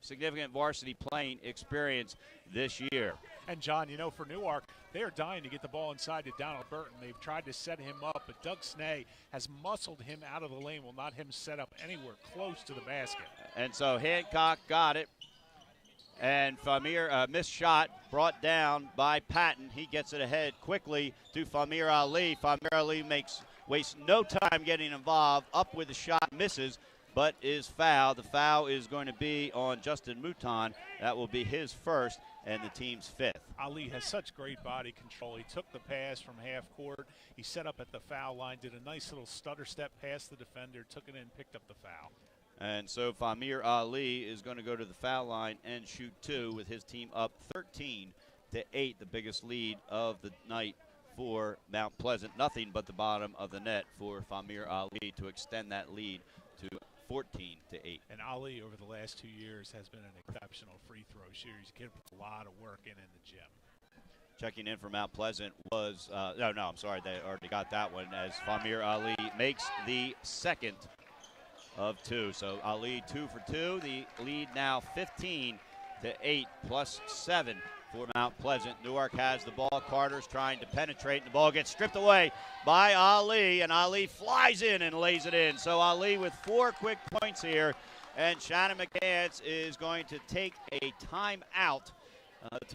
significant varsity playing experience this year. And, John, you know, for Newark, they are dying to get the ball inside to Donald Burton. They've tried to set him up, but Doug Snay has muscled him out of the lane, will not him set up anywhere close to the basket. And so Hancock got it. And Famir, missed shot, brought down by Patton. He gets it ahead quickly to Famir Ali. Famir Ali wastes no time getting involved. Up with the shot, misses, but is fouled. The foul is going to be on Justin Mouton. That will be his first and the team's fifth. Ali has such great body control. He took the pass from half court. He set up at the foul line, did a nice little stutter step past the defender, took it in, picked up the foul. And so Famir Ali is going to go to the foul line and shoot two with his team up 13-8, the biggest lead of the night for Mount Pleasant. Nothing but the bottom of the net for Famir Ali to extend that lead to 14-8. And Ali, over the last 2 years, has been an exceptional free throw shooter. He's getting a lot of work in the gym. Checking in for Mount Pleasant was, I'm sorry, they already got that one, as Famir Ali makes the second of two. So Ali 2 for 2. The lead now 15-8 plus 7 for Mount Pleasant. Newark has the ball. Carter's trying to penetrate, and the ball gets stripped away by Ali, and Ali flies in and lays it in. So Ali with 4 quick points here, and Shannon McCants is going to take a timeout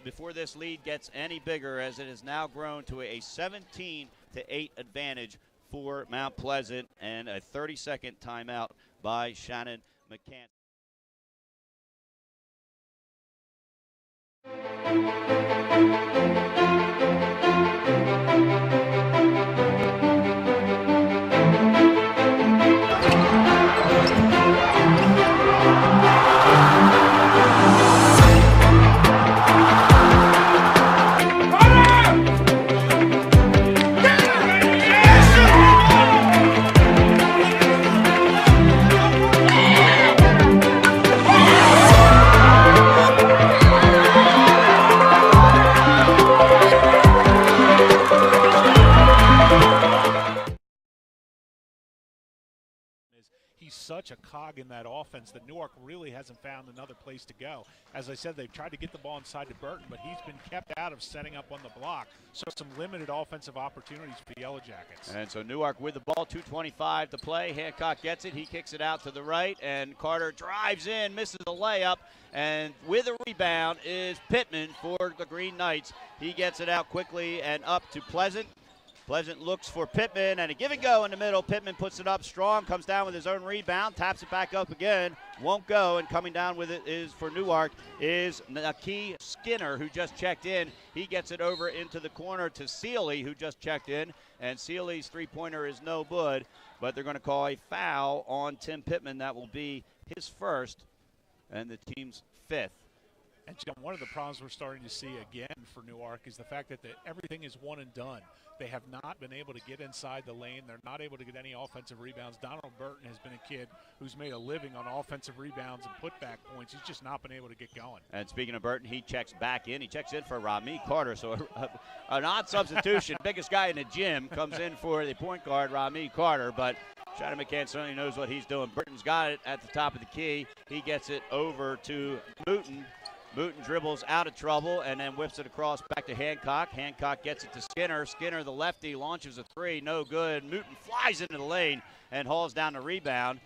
before this lead gets any bigger, as it has now grown to a 17-8 advantage for Mount Pleasant, and a 30-second timeout by Shannon McCants. He's such a cog in that offense that Newark really hasn't found another place to go. As I said, they've tried to get the ball inside to Burton, but he's been kept out of setting up on the block. So some limited offensive opportunities for the Yellow Jackets. And so Newark with the ball, 2:25 to play. Hancock gets it. He kicks it out to the right, and Carter drives in, misses the layup, and with a rebound is Pittman for the Green Knights. He gets it out quickly and up to Pleasant. Pleasant looks for Pittman, and a give and go in the middle. Pittman puts it up strong, comes down with his own rebound, taps it back up again, won't go, and coming down with it is for Newark is Naki Skinner, who just checked in. He gets it over into the corner to Sealy, who just checked in, and Sealy's three-pointer is no good, but they're going to call a foul on Tim Pittman. That will be his first and the team's fifth. And John, one of the problems we're starting to see again for Newark is the fact that everything is one and done. They have not been able to get inside the lane. They're not able to get any offensive rebounds. Donald Burton has been a kid who's made a living on offensive rebounds and putback points. He's just not been able to get going. And speaking of Burton, he checks back in. He checks in for Rami Carter. So an odd substitution. Biggest guy in the gym comes in for the point guard, Rami Carter. But Shannon McCann certainly knows what he's doing. Burton's got it at the top of the key. He gets it over to Mouton. Mouton dribbles out of trouble and then whips it across back to Hancock. Hancock gets it to Skinner. Skinner, the lefty, launches a three. No good. Mouton flies into the lane and hauls down the rebound.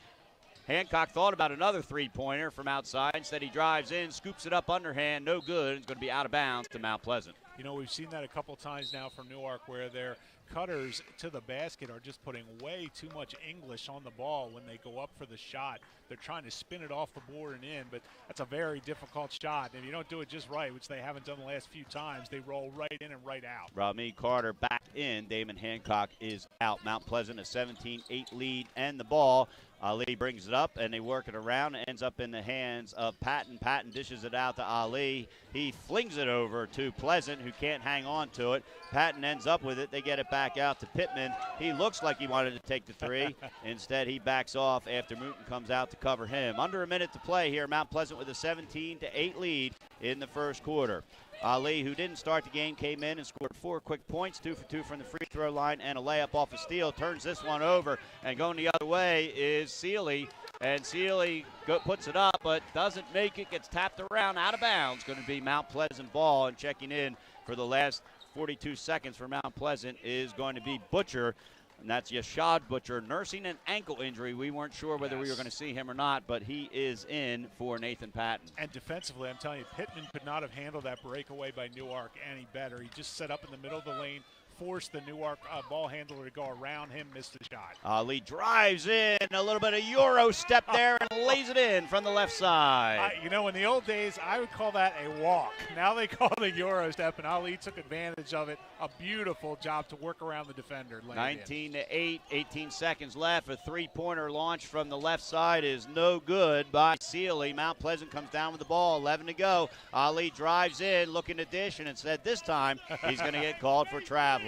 Hancock thought about another three-pointer from outside. Instead, he drives in, scoops it up underhand. No good. It's going to be out of bounds to Mount Pleasant. You know, we've seen that a couple times now from Newark, where their cutters to the basket are just putting way too much English on the ball when they go up for the shot. They're trying to spin it off the board and in, but that's a very difficult shot. And if you don't do it just right, which they haven't done the last few times, they roll right in and right out. Rami Carter back in. Damon Hancock is out. Mount Pleasant a 17-8 lead and the ball. Ali brings it up, and they work it around. It ends up in the hands of Patton. Patton dishes it out to Ali. He flings it over to Pleasant, who can't hang on to it. Patton ends up with it. They get it back out to Pittman. He looks like he wanted to take the three. Instead, he backs off after Mouton comes out to cover him. Under a minute to play here. Mount Pleasant with a 17-8 lead in the first quarter. Ali, who didn't start the game, came in and scored 4 quick points, 2 for 2 from the free throw line, and a layup off a steal. Turns this one over, and going the other way is Sealy, And Sealy puts it up, but doesn't make it. Gets tapped around, out of bounds. Going to be Mount Pleasant ball. And checking in for the last 42 seconds for Mount Pleasant is going to be Butcher. And that's Yashad Butcher, nursing an ankle injury. We weren't sure whether we were going to see him or not, but he is in for Nathan Patton. And defensively, I'm telling you, Pittman could not have handled that breakaway by Newark any better. He just set up in the middle of the lane, forced the Newark ball handler to go around him, missed the shot. Ali drives in, a little bit of Euro step there, and lays it in from the left side. You know, in the old days, I would call that a walk. Now they call it a Euro step, and Ali took advantage of it. A beautiful job to work around the defender. 19-8, 18 seconds left. A three-pointer launch from the left side is no good by Sealy. Mount Pleasant comes down with the ball, 11 to go. Ali drives in, looking to dish, and instead this time he's going to get called for traveling.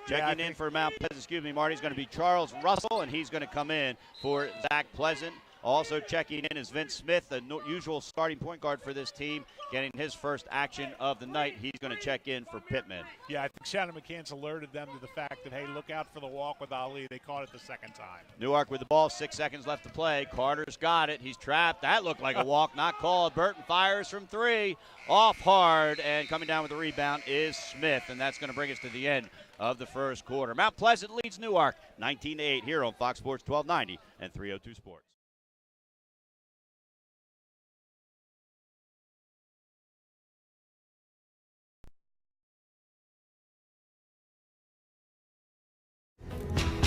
Checking in for Mount Pleasant, excuse me, Marty, is going to be Charles Russell, and he's going to come in for Zach Pleasant. Also checking in is Vince Smith, the usual starting point guard for this team, getting his first action of the night. He's going to check in for Pittman. Yeah, I think Shannon McCann's alerted them to the fact that, hey, look out for the walk with Ali. They caught it the second time. Newark with the ball, 6 seconds left to play. Carter's got it. He's trapped. That looked like a walk, not called. Burton fires from three, off hard, and coming down with the rebound is Smith, and that's going to bring us to the end of the first quarter. Mount Pleasant leads Newark 19-8 here on Fox Sports 1290 and 302 Sports.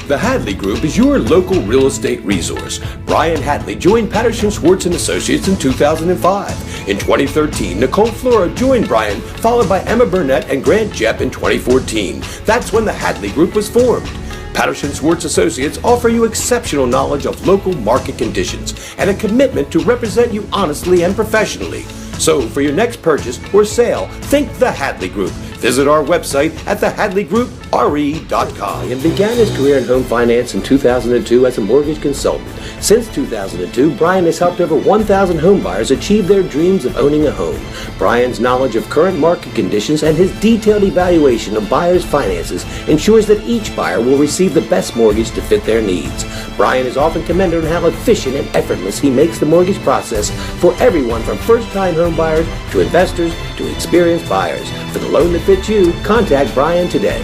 The Hadley Group is your local real estate resource. Brian Hadley joined Patterson Schwartz & Associates in 2005. In 2013, Nicole Flora joined Brian, followed by Emma Burnett and Grant Jepp in 2014. That's when the Hadley Group was formed. Patterson Schwartz Associates offer you exceptional knowledge of local market conditions and a commitment to represent you honestly and professionally. So for your next purchase or sale, think the Hadley Group. Visit our website at thehadleygroupre.com. And began his career in home finance in 2002 as a mortgage consultant. Since 2002, Brian has helped over 1,000 home buyers achieve their dreams of owning a home. Brian's knowledge of current market conditions and his detailed evaluation of buyers' finances ensures that each buyer will receive the best mortgage to fit their needs. Brian is often commended on how efficient and effortless he makes the mortgage process for everyone from first-time home buyers to investors to experienced buyers. For the loan that fits you, contact Brian today.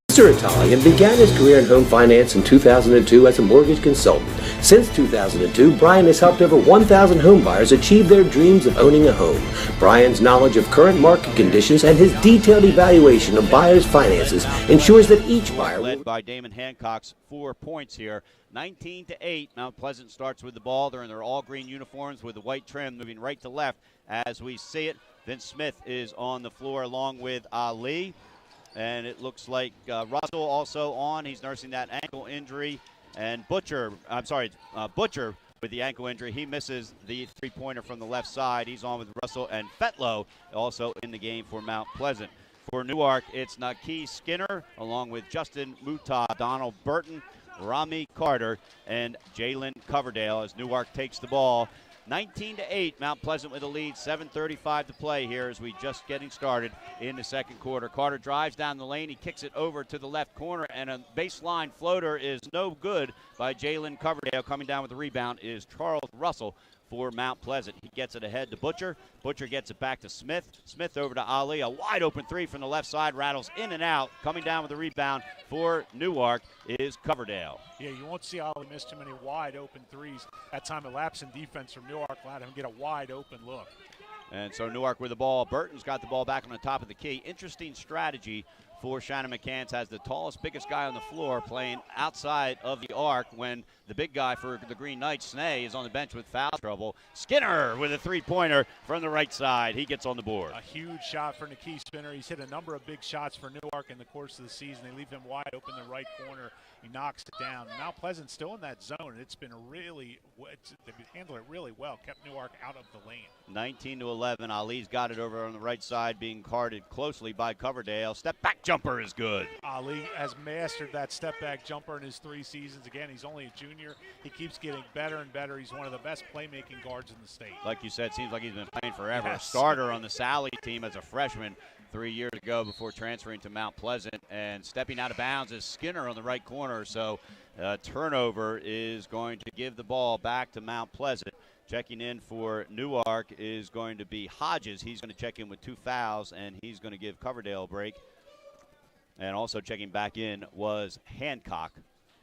Mr. Italian began his career in home finance in 2002 as a mortgage consultant. Since 2002, Brian has helped over 1,000 home buyers achieve their dreams of owning a home. Brian's knowledge of current market conditions and his detailed evaluation of buyers' finances ensures that each buyer led by Damon Hancock's 4 points here. 19-8. Mount Pleasant starts with the ball. They're in their all-green uniforms with the white trim, moving right to left as we see it. Vince Smith is on the floor along with Ali. And it looks like Russell also on. He's nursing that ankle injury. And Butcher with the ankle injury. He misses the three-pointer from the left side. He's on with Russell and Fetlow also in the game for Mount Pleasant. For Newark, it's Naki Skinner along with Justin Muta, Donald Burton, Rami Carter, and Jalen Coverdale as Newark takes the ball. 19-8, Mount Pleasant with a lead, 7:35 to play here as we just getting started in the second quarter. Carter drives down the lane, he kicks it over to the left corner, and a baseline floater is no good by Jalen Coverdale. Coming down with the rebound is Charles Russell for Mount Pleasant. He gets it ahead to Butcher. Butcher gets it back to Smith. Smith over to Ali. A wide open three from the left side, rattles in and out. Coming down with the rebound for Newark is Coverdale. Yeah, you won't see Ali miss too many wide open threes. That time elapsed in defense from Newark allowed him to get a wide open look. And so Newark with the ball. Burton's got the ball back on the top of the key. Interesting strategy for Shannon McCants. Has the tallest, biggest guy on the floor playing outside of the arc when the big guy for the Green Knights, Snee, is on the bench with foul trouble. Skinner with a three-pointer from the right side. He gets on the board. A huge shot for Naki Skinner. He's hit a number of big shots for Newark in the course of the season. They leave him wide open in the right corner. He knocks it down. Mount Pleasant still in that zone, and it's been they've handled it really well, kept Newark out of the lane. 19-11. Ali's got it over on the right side, being guarded closely by Coverdale. Step back jumper is good. Ali has mastered that step back jumper in his 3 seasons. Again, he's only a junior. He keeps getting better and better. He's one of the best playmaking guards in the state. Like you said, seems like he's been playing forever. Yes. A starter on the Sally team as a freshman. 3 years ago before transferring to Mount Pleasant, and stepping out of bounds is Skinner on the right corner. So turnover is going to give the ball back to Mount Pleasant. Checking in for Newark is going to be Hodges. He's going to check in with 2 fouls, and he's going to give Coverdale a break. And also checking back in was Hancock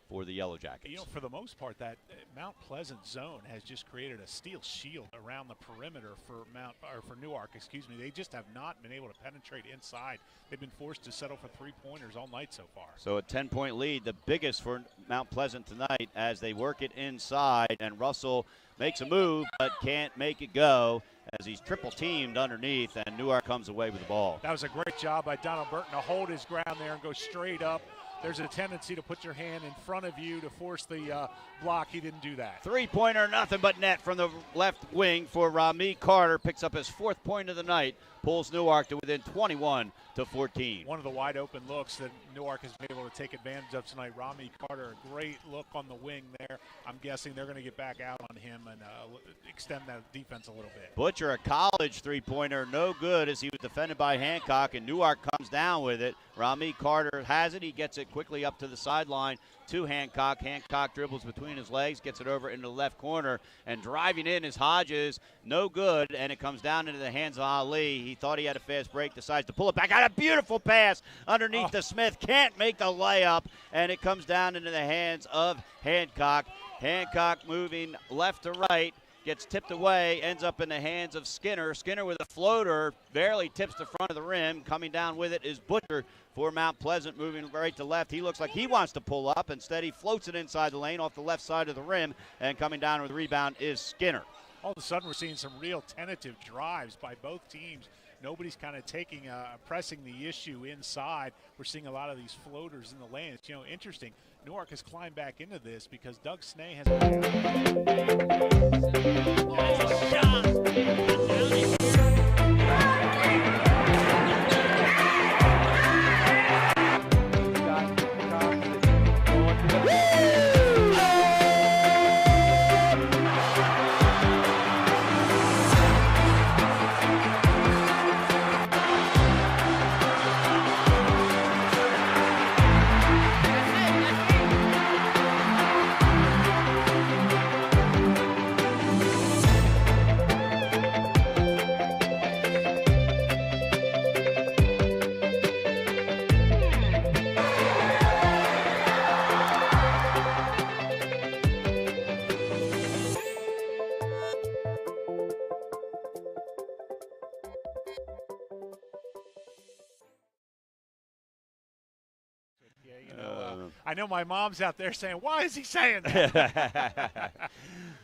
for the Yellow Jackets. You know, for the most part, that Mount Pleasant zone has just created a steel shield around the perimeter for Newark. Excuse me. They just have not been able to penetrate inside. They've been forced to settle for 3-pointers all night so far. So a 10-point lead, the biggest for Mount Pleasant tonight, as they work it inside, and Russell makes a move but can't make it go as he's triple teamed underneath, and Newark comes away with the ball. That was a great job by Donald Burton to hold his ground there and go straight up. There's a tendency to put your hand in front of you to force the block. He didn't do that. 3-pointer, nothing but net from the left wing for Rami Carter. Picks up his 4th point of the night. Pulls Newark to within 21-14. One of the wide open looks that Newark has been able to take advantage of tonight. Rami Carter, a great look on the wing there. I'm guessing they're going to get back out on him and extend that defense a little bit. Butcher, a college 3-pointer, no good as he was defended by Hancock, and Newark comes down with it. Rami Carter has it. He gets it quickly up to the sideline to Hancock. Hancock dribbles between his legs, gets it over into the left corner, and driving in is Hodges. No good, and it comes down into the hands of Ali. He thought he had a fast break, decides to pull it back out. A beautiful pass underneath the Smith. Can't make the layup, and it comes down into the hands of Hancock. Hancock moving left to right. Gets tipped away, ends up in the hands of Skinner. Skinner with a floater, barely tips the front of the rim. Coming down with it is Butcher for Mount Pleasant, moving right to left. He looks like he wants to pull up. Instead, he floats it inside the lane off the left side of the rim, and coming down with the rebound is Skinner. All of a sudden, we're seeing some real tentative drives by both teams. Nobody's kind of pressing the issue inside. We're seeing a lot of these floaters in the lane. It's, you know, interesting. Newark has climbed back into this because Doug Snee has I know my mom's out there saying, why is he saying that?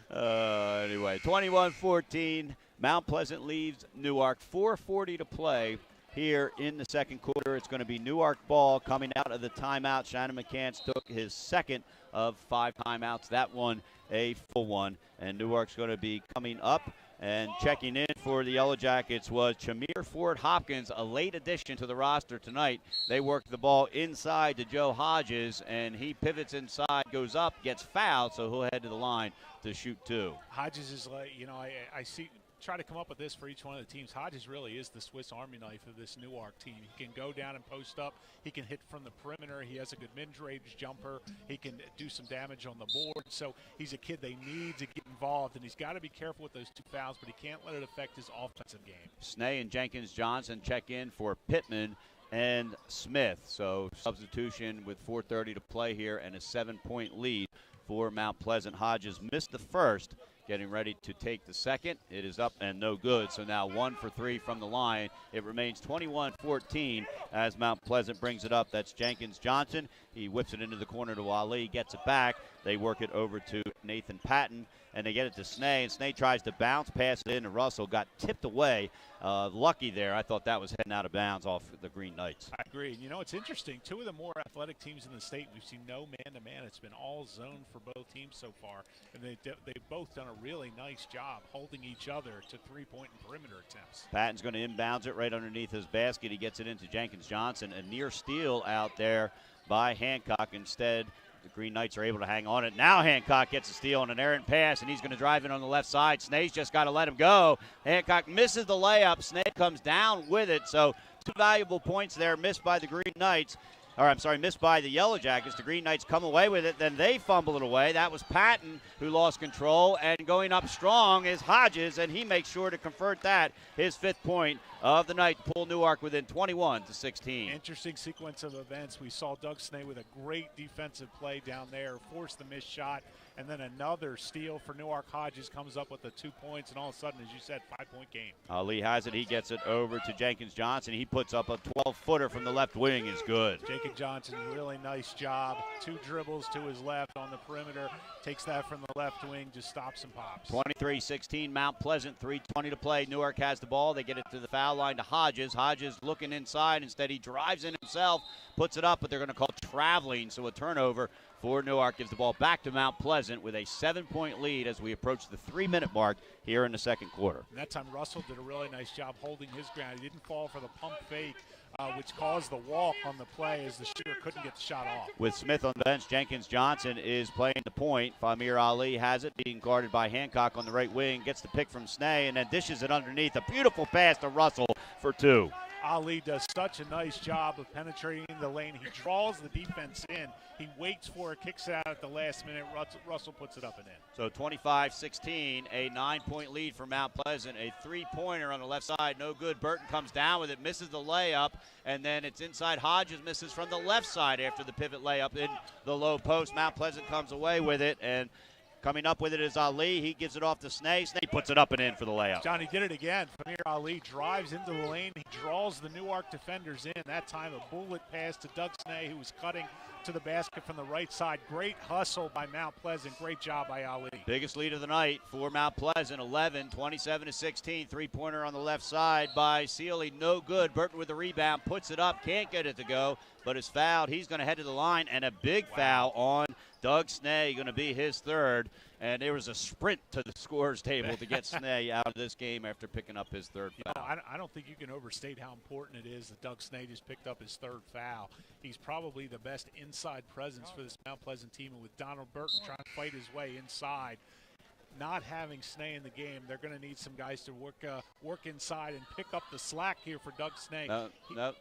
Anyway, 21-14. Mount Pleasant leaves Newark. 4:40 to play here in the second quarter. It's going to be Newark ball coming out of the timeout. Shannon McCants took his second of 5 timeouts. That one a full one. And Newark's going to be coming up. And checking in for the Yellow Jackets was Chamir Ford Hopkins, a late addition to the roster tonight. They worked the ball inside to Joe Hodges, and he pivots inside, goes up, gets fouled, so he'll head to the line to shoot 2. Hodges is like, you know, I try to come up with this for each one of the teams. Hodges really is the Swiss Army knife of this Newark team. He can go down and post up. He can hit from the perimeter. He has a good mid-range jumper. He can do some damage on the board. So he's a kid they need to get involved, and he's got to be careful with those 2 fouls, but he can't let it affect his offensive game. Snee and Jenkins-Johnson check in for Pittman and Smith. So substitution with 4:30 to play here and a 7-point lead for Mount Pleasant. Hodges missed the first, getting ready to take the second. It is up and no good, so now 1 for 3 from the line. It remains 21-14 as Mount Pleasant brings it up. That's Jenkins-Johnson. He whips it into the corner to Ali, gets it back. They work it over to Nathan Patton, and they get it to Snee, and Snee tries to bounce, pass it in to Russell, got tipped away. Lucky there. I thought that was heading out of bounds off the Green Knights. I agree. You know, it's interesting. 2 of the more athletic teams in the state, we've seen no man-to-man. It's been all zone for both teams so far, and they've both done a really nice job holding each other to 3-point and perimeter attempts. Patton's going to inbounds it right underneath his basket. He gets it into Jenkins-Johnson. A near steal out there by Hancock. Instead, the Green Knights are able to hang on it. Now Hancock gets a steal on an errant pass, and he's going to drive in on the left side. Snae's just got to let him go. Hancock misses the layup. Snae comes down with it. So 2 valuable points there missed by the Green Knights. Missed by the Yellow Jackets. The Green Knights come away with it. Then they fumble it away. That was Patton who lost control. And going up strong is Hodges, and he makes sure to convert that, his 5th point of the night, to pull Newark within 21-16. Interesting sequence of events. We saw Doug Snae with a great defensive play down there, forced the missed shot, and then another steal for Newark. Hodges comes up with the 2 points, and all of a sudden, as you said, 5-point game. Ali has it. He gets it over to Jenkins Johnson. He puts up a 12-footer from the left wing. Is good. Jenkins Johnson, really nice job. 2 dribbles to his left on the perimeter. Takes that from the left wing, just stops and pops. 23-16, Mount Pleasant, 3:20 to play. Newark has the ball. They get it to the foul line to Hodges. Hodges looking inside. Instead, he drives in himself, puts it up, but they're going to call traveling, so a turnover for Newark gives the ball back to Mount Pleasant with a 7-point lead as we approach the 3-minute mark here in the second quarter. And that time Russell did a really nice job holding his ground. He didn't fall for the pump fake, which caused the walk on the play as the shooter couldn't get the shot off. With Smith on the bench, Jenkins Johnson is playing the point. Famir Ali has it, being guarded by Hancock on the right wing, gets the pick from Snae, and then dishes it underneath. A beautiful pass to Russell for 2. Ali does such a nice job of penetrating the lane. He draws the defense in. He waits for it, kicks it out at the last minute. Russell puts it up and in. So 25-16, a 9-point lead for Mount Pleasant. A 3-pointer on the left side, no good. Burton comes down with it, misses the layup, and then it's inside. Hodges misses from the left side after the pivot layup in the low post. Mount Pleasant comes away with it, and coming up with it is Ali. He gives it off to Snae. Snae puts it up and in for the layup. Johnny did it again. Famir Ali drives into the lane. He draws the Newark defenders in. That time a bullet pass to Doug Snae, who was cutting to the basket from the right side. Great hustle by Mount Pleasant. Great job by Ali. Biggest lead of the night for Mount Pleasant, 11, 27-16. 3-pointer on the left side by Sealy. No good. Burton with the rebound. Puts it up. Can't get it to go, but is fouled. He's going to head to the line, and a big foul on Doug Snae, going to be his 3rd. And there was a sprint to the scorer's table to get Snae out of this game after picking up his 3rd foul. I don't think you can overstate how important it is that Doug Snae just picked up his 3rd foul. He's probably the best inside presence for this Mount Pleasant team. And with Donald Burton trying to fight his way inside, not having Snae in the game, they're going to need some guys to work inside and pick up the slack here for Doug Snae. No. Now,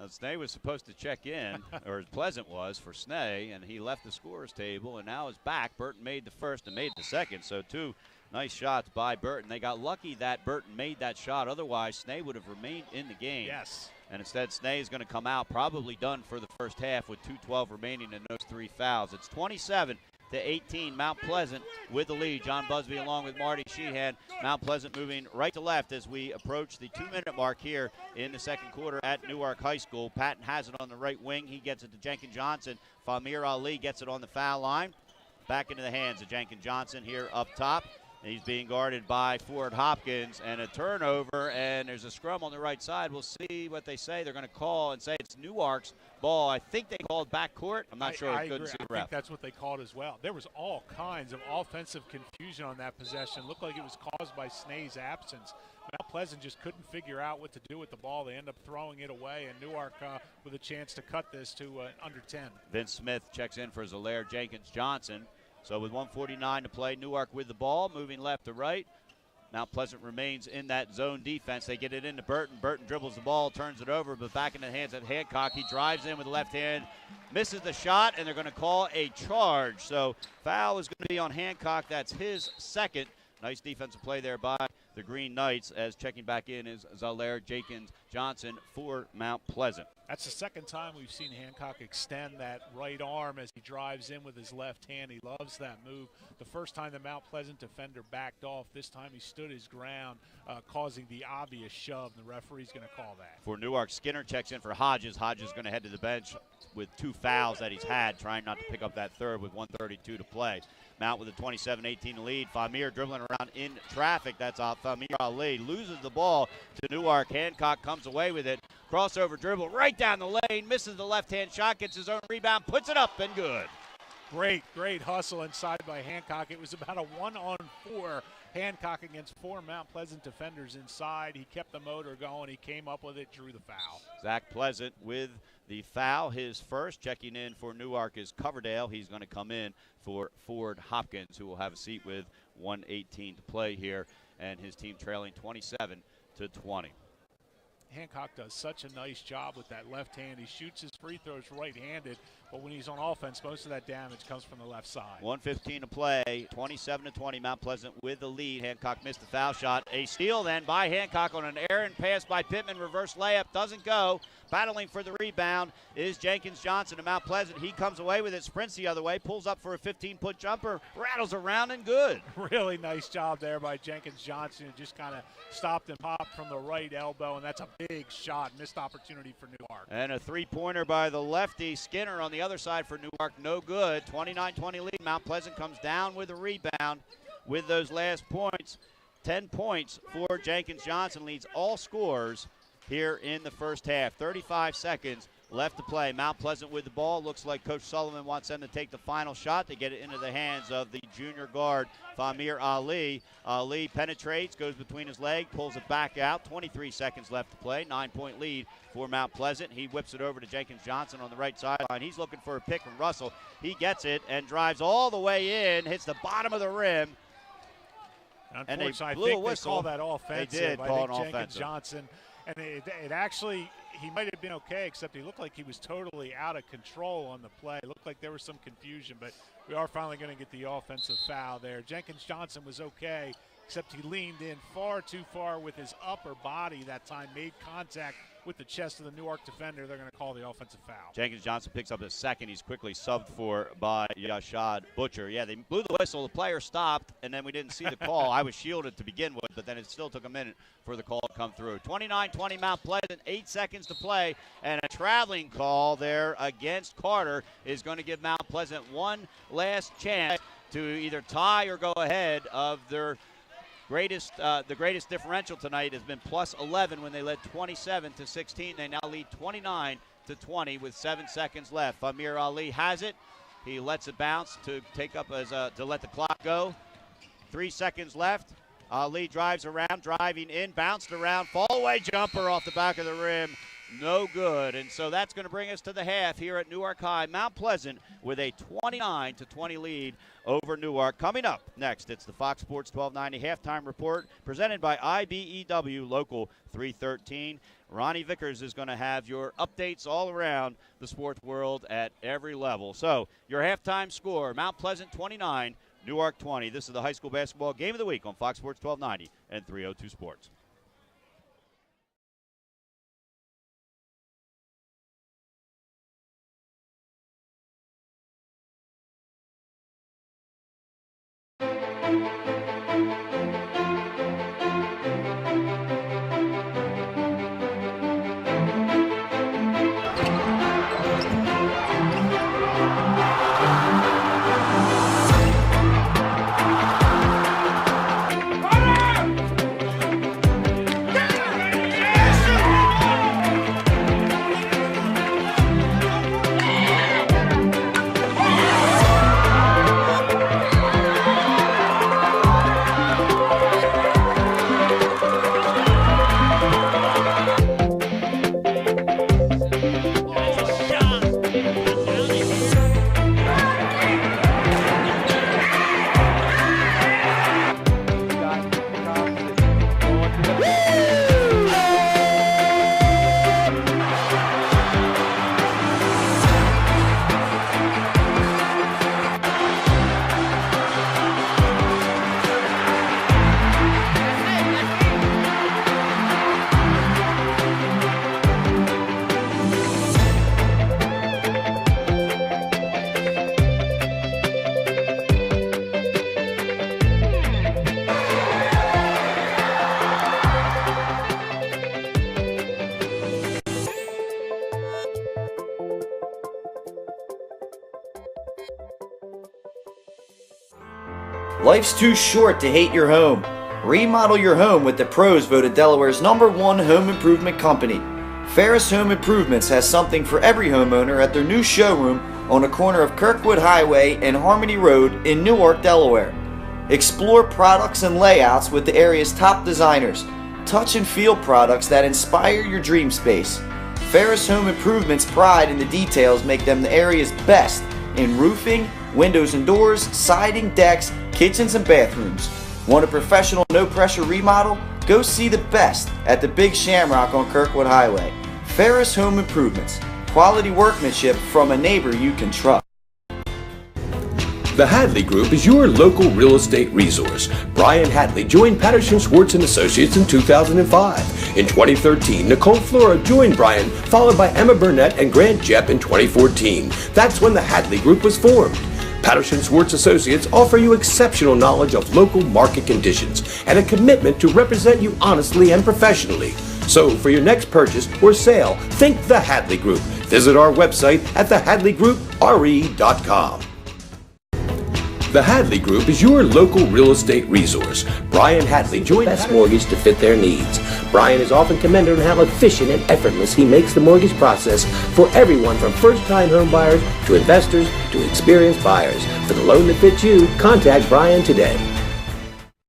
Snae was supposed to check in, or Pleasant was, for Snae, and he left the scorer's table and now is back. Burton made the first and made the second, so 2 nice shots by Burton. They got lucky that Burton made that shot. Otherwise, Snae would have remained in the game. Yes. And instead, Snae is going to come out, probably done for the first half with 2:12 remaining and those 3 fouls. It's 27-18, Mount Pleasant with the lead. John Busby along with Marty Sheehan. Mount Pleasant moving right to left as we approach the 2-minute mark here in the second quarter at Newark High School. Patton has it on the right wing. He gets it to Jenkins Johnson. Famir Ali gets it on the foul line. Back into the hands of Jenkins Johnson here up top. He's being guarded by Ford Hopkins, and a turnover, and there's a scrum on the right side. We'll see what they say. They're going to call and say it's Newark's ball. I think they called backcourt. I'm not sure. I couldn't see the ref. I think that's what they called as well. There was all kinds of offensive confusion on that possession. Looked like it was caused by Snae's absence. Mount Pleasant just couldn't figure out what to do with the ball. They end up throwing it away, and Newark with a chance to cut this to under 10. Vince Smith checks in for Zalaire Jenkins Johnson. So with 1:49 to play, Newark with the ball, moving left to right. Mount Pleasant remains in that zone defense. They get it into Burton. Burton dribbles the ball, turns it over, but back in the hands of Hancock. He drives in with the left hand, misses the shot, and they're going to call a charge. So foul is going to be on Hancock. That's his 2nd. Nice defensive play there by the Green Knights, as checking back in is Zalaire Jenkins Johnson for Mount Pleasant. That's the 2nd time we've seen Hancock extend that right arm as he drives in with his left hand. He loves that move. The first time the Mount Pleasant defender backed off, this time he stood his ground, causing the obvious shove, and the referee's going to call that. For Newark, Skinner checks in for Hodges. Hodges going to head to the bench with 2 fouls that he's had, trying not to pick up that 3rd with 1:32 to play. Mount with a 27-18 lead. Famir dribbling around in traffic. That's Famir Ali. Loses the ball to Newark. Hancock comes away with it. Crossover dribble right down the lane. Misses the left-hand shot. Gets his own rebound. Puts it up and good. Great hustle inside by Hancock. It was about a 1-on-4 Hancock against 4 Mount Pleasant defenders inside. He kept the motor going. He came up with it, drew the foul. Zach Pleasant with the foul, his first. Checking in for Newark is Coverdale. He's going to come in for Ford Hopkins, who will have a seat with 1:18 to play here, and his team trailing 27-20. Hancock does such a nice job with that left hand. He shoots his free throws right-handed, but when he's on offense, most of that damage comes from the left side. 1:15 to play, 27-20. Mount Pleasant with the lead. Hancock missed the foul shot. A steal then by Hancock on an errant pass by Pittman. Reverse layup doesn't go. Battling for the rebound is Jenkins Johnson of Mount Pleasant. He comes away with it, sprints the other way, pulls up for a 15-foot jumper, rattles around and good. Really nice job there by Jenkins Johnson. Just kind of stopped and popped from the right elbow, and that's a big shot. Missed opportunity for Newark. And a three-pointer by the lefty. Skinner on the other side for Newark, no good. 29-20 lead. Mount Pleasant comes down with the rebound with those last points. 10 points for Jenkins Johnson, leads all scorers here in the first half. 35 seconds left to play. Mount Pleasant with the ball. Looks like Coach Sullivan wants them to take the final shot to get it into the hands of the junior guard, Famir Ali. Ali penetrates, goes between his legs, pulls it back out. 23 seconds left to play. 9-point lead for Mount Pleasant. He whips it over to Jenkins Johnson on the right sideline. He's looking for a pick from Russell. He gets it and drives all the way in, hits the bottom of the rim. And they blew a whistle. They call that offensive. They did call it Jenkins offensive. Johnson, and it actually, he might have been okay, except he looked like he was totally out of control on the play. It looked like there was some confusion, but we are finally going to get the offensive foul there. Jenkins Johnson was okay, except he leaned in far too far with his upper body that time, made contact with the chest of the Newark defender. They're going to call the offensive foul. Jenkins Johnson picks up his second. He's quickly subbed for by Yashad Butcher. Yeah, they blew the whistle. The player stopped, and then we didn't see the call. I was shielded to begin with, but then it still took a minute for the call to come through. 29-20 Mount Pleasant, 8 seconds to play, and a traveling call there against Carter is going to give Mount Pleasant one last chance to either tie or go ahead of their the greatest differential tonight has been plus 11 when they led 27-16. They now lead 29-20 with 7 seconds left. Famir Ali has it. He lets it bounce to take up to let the clock go. 3 seconds left. Ali drives around, driving in, bounced around, fall away jumper off the back of the rim. No good. And so that's going to bring us to the half here at Newark High. Mount Pleasant with a 29-20 lead over Newark. Coming up next, it's the Fox Sports 1290 halftime report presented by IBEW Local 313. Ronnie Vickers is going to have your updates all around the sports world at every level. So your halftime score, Mount Pleasant 29, Newark 20. This is the high school basketball game of the week on Fox Sports 1290 and 302 Sports. Life's too short to hate your home. Remodel your home with the pros voted Delaware's #1 home improvement company. Ferris Home Improvements has something for every homeowner at their new showroom on the corner of Kirkwood Highway and Harmony Road in Newark, Delaware. Explore products and layouts with the area's top designers. Touch and feel products that inspire your dream space. Ferris Home Improvement's pride in the details make them the area's best in roofing, windows and doors, siding, decks, kitchens and bathrooms. Want a professional no-pressure remodel? Go see the best at the Big Shamrock on Kirkwood Highway. Ferris Home Improvements. Quality workmanship from a neighbor you can trust. The Hadley Group is your local real estate resource. Brian Hadley joined Patterson Schwartz & Associates in 2005. In 2013, Nicole Flora joined Brian, followed by Emma Burnett and Grant Jepp in 2014. That's when the Hadley Group was formed. Patterson Schwartz Associates offer you exceptional knowledge of local market conditions and a commitment to represent you honestly and professionally. So for your next purchase or sale, think the Hadley Group. Visit our website at thehadleygroup.re.com. The Hadley Group is your local real estate resource. Brian Hadley joined Best Mortgage to fit their needs. Brian is often commended on how efficient and effortless he makes the mortgage process for everyone from first-time home buyers to investors to experienced buyers. For the loan that fits you, contact Brian today.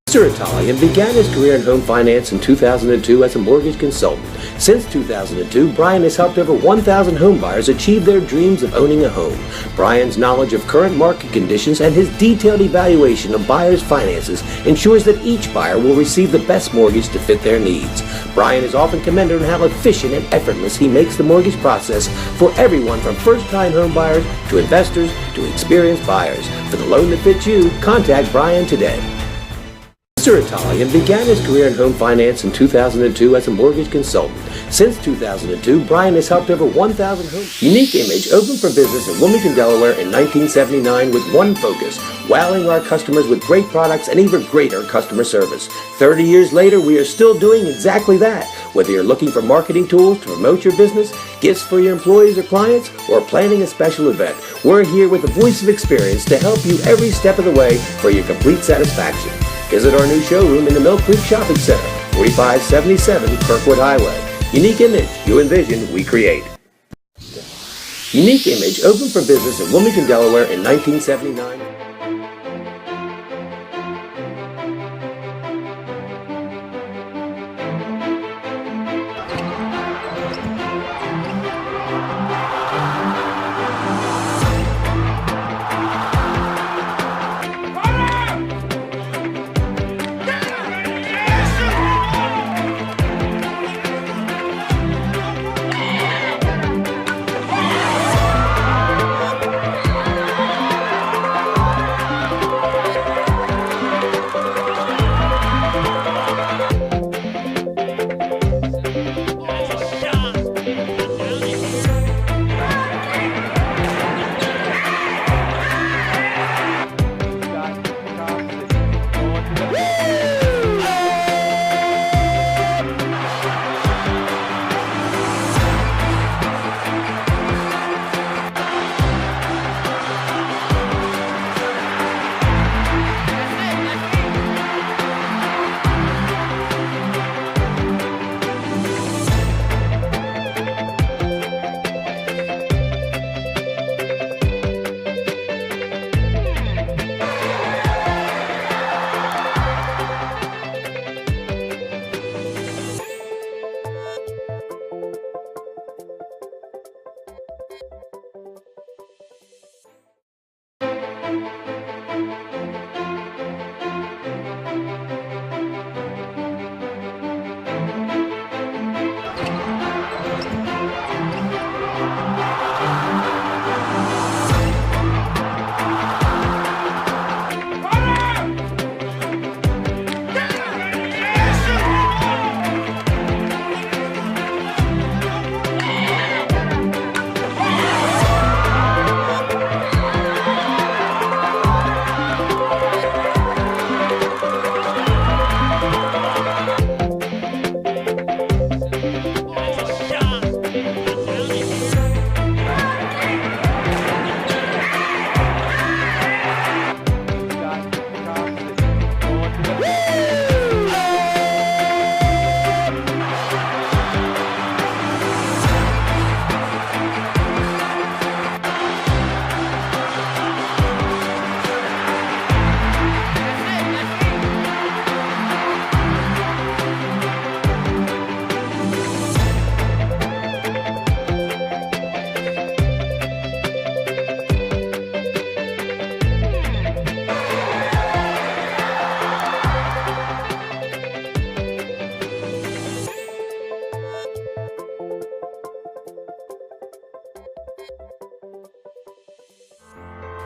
Mr. Italian began his career in home finance in 2002 as a mortgage consultant. Since 2002, Brian has helped over 1,000 home buyers achieve their dreams of owning a home. Brian's knowledge of current market conditions and his detailed evaluation of buyers' finances ensures that each buyer will receive the best mortgage to fit their needs. Brian is often commended on how efficient and effortless he makes the mortgage process for everyone from first-time home buyers to investors to experienced buyers. For the loan that fits you, contact Brian today. Mr. Italian began his career in home finance in 2002 as a mortgage consultant. Since 2002, Brian has helped over 1,000 homes. Unique Image opened for business in Wilmington, Delaware in 1979 with one focus: wowing our customers with great products and even greater customer service. 30 years later, we are still doing exactly that. Whether you're looking for marketing tools to promote your business, gifts for your employees or clients, or planning a special event, we're here with the voice of experience to help you every step of the way for your complete satisfaction. Visit our new showroom in the Mill Creek Shopping Center, 4577 Kirkwood Highway. Unique Image, you envision, we create. Unique Image opened for business in Wilmington, Delaware in 1979.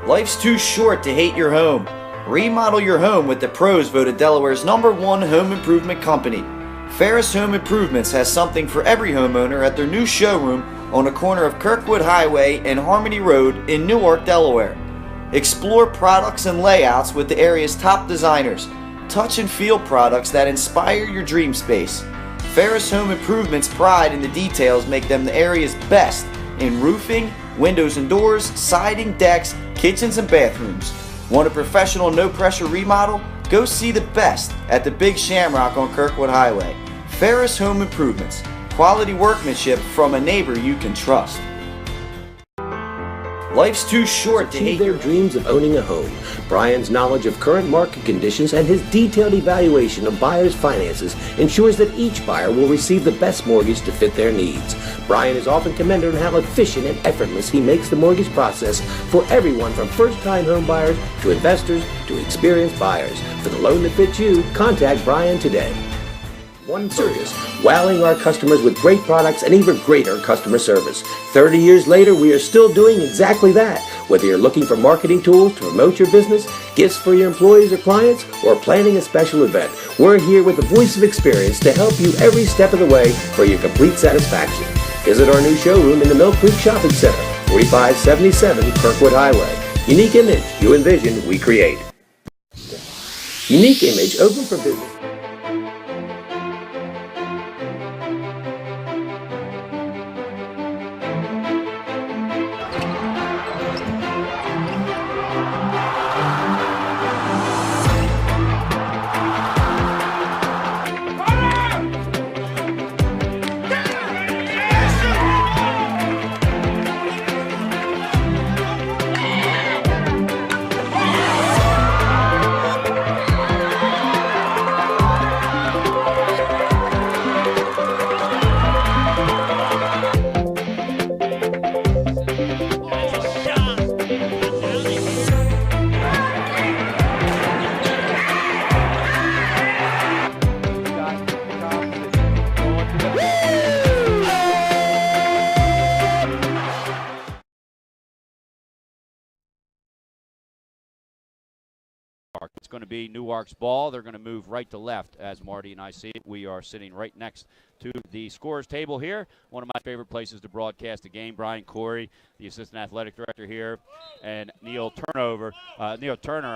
Life's too short to hate your home. Remodel your home with the pros voted Delaware's #1 home improvement company. Ferris Home Improvements has something for every homeowner at their new showroom on the corner of Kirkwood Highway and Harmony Road in Newark, Delaware. Explore products and layouts with the area's top designers. Touch and feel products that inspire your dream space. Ferris Home Improvement's pride in the details make them the area's best in roofing, windows and doors, siding, decks, kitchens, and bathrooms. Want a professional, no-pressure remodel? Go see the best at the Big Shamrock on Kirkwood Highway. Ferris Home Improvements. Quality workmanship from a neighbor you can trust. Life's too short to Achieve hate their your dreams of owning a home. Brian's knowledge of current market conditions and his detailed evaluation of buyers' finances ensures that each buyer will receive the best mortgage to fit their needs. Brian is often commended on how efficient and effortless he makes the mortgage process for everyone from first-time home buyers to investors to experienced buyers. For the loan that fits you, contact Brian today. One service, wowing our customers with great products and even greater customer service. 30 years later, we are still doing exactly that. Whether you're looking for marketing tools to promote your business, gifts for your employees or clients, or planning a special event, we're here with the voice of experience to help you every step of the way for your complete satisfaction. Visit our new showroom in the Mill Creek Shopping Center, 4577 Kirkwood Highway. Unique image, you envision, we create. Unique image, open for business. It's going to be Newark's ball. They're going to move right to left as Marty and I see it. We are sitting right next to the scorers table here. One of my favorite places to broadcast a game. Brian Corey, the assistant athletic director here, and Neil Turner,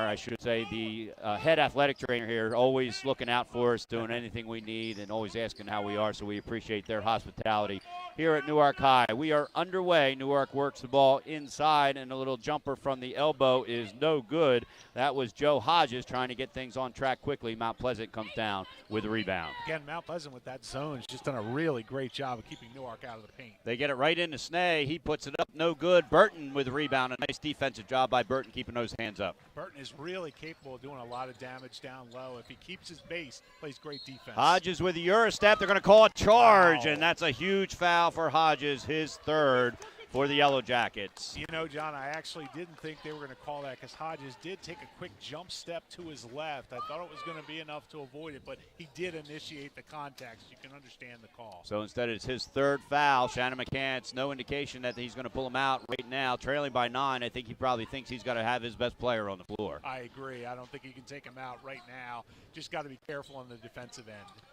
I should say, the head athletic trainer here, always looking out for us, doing anything we need, and always asking how we are, so we appreciate their hospitality here at Newark High. We are underway. Newark works the ball inside, and a little jumper from the elbow is no good. That was Joe Hodges trying to get things on track quickly. Mount Pleasant comes down with a rebound. Again, Mount Pleasant with that zone has just done a really great job of keeping Newark out of the paint. They get it right into Snee. He puts it up, no good. Burton with a rebound. A nice defensive job by Burton keeping those hands up. Burton is really capable of doing a lot of damage down low. If he keeps his base, plays great defense. Hodges with a Eurostep. They're going to call a charge, Wow. and that's a huge foul for Hodges, his third for the Yellow Jackets. You know, John, I actually didn't think they were going to call that because Hodges did take a quick jump step to his left. I thought it was going to be enough to avoid it, but he did initiate the contact, so you can understand the call. So instead it's his third foul. Shannon McCants, no indication that he's going to pull him out right now. Trailing by 9, I think he probably thinks he's got to have his best player on the floor. I agree. I don't think he can take him out right now. Just got to be careful on the defensive end.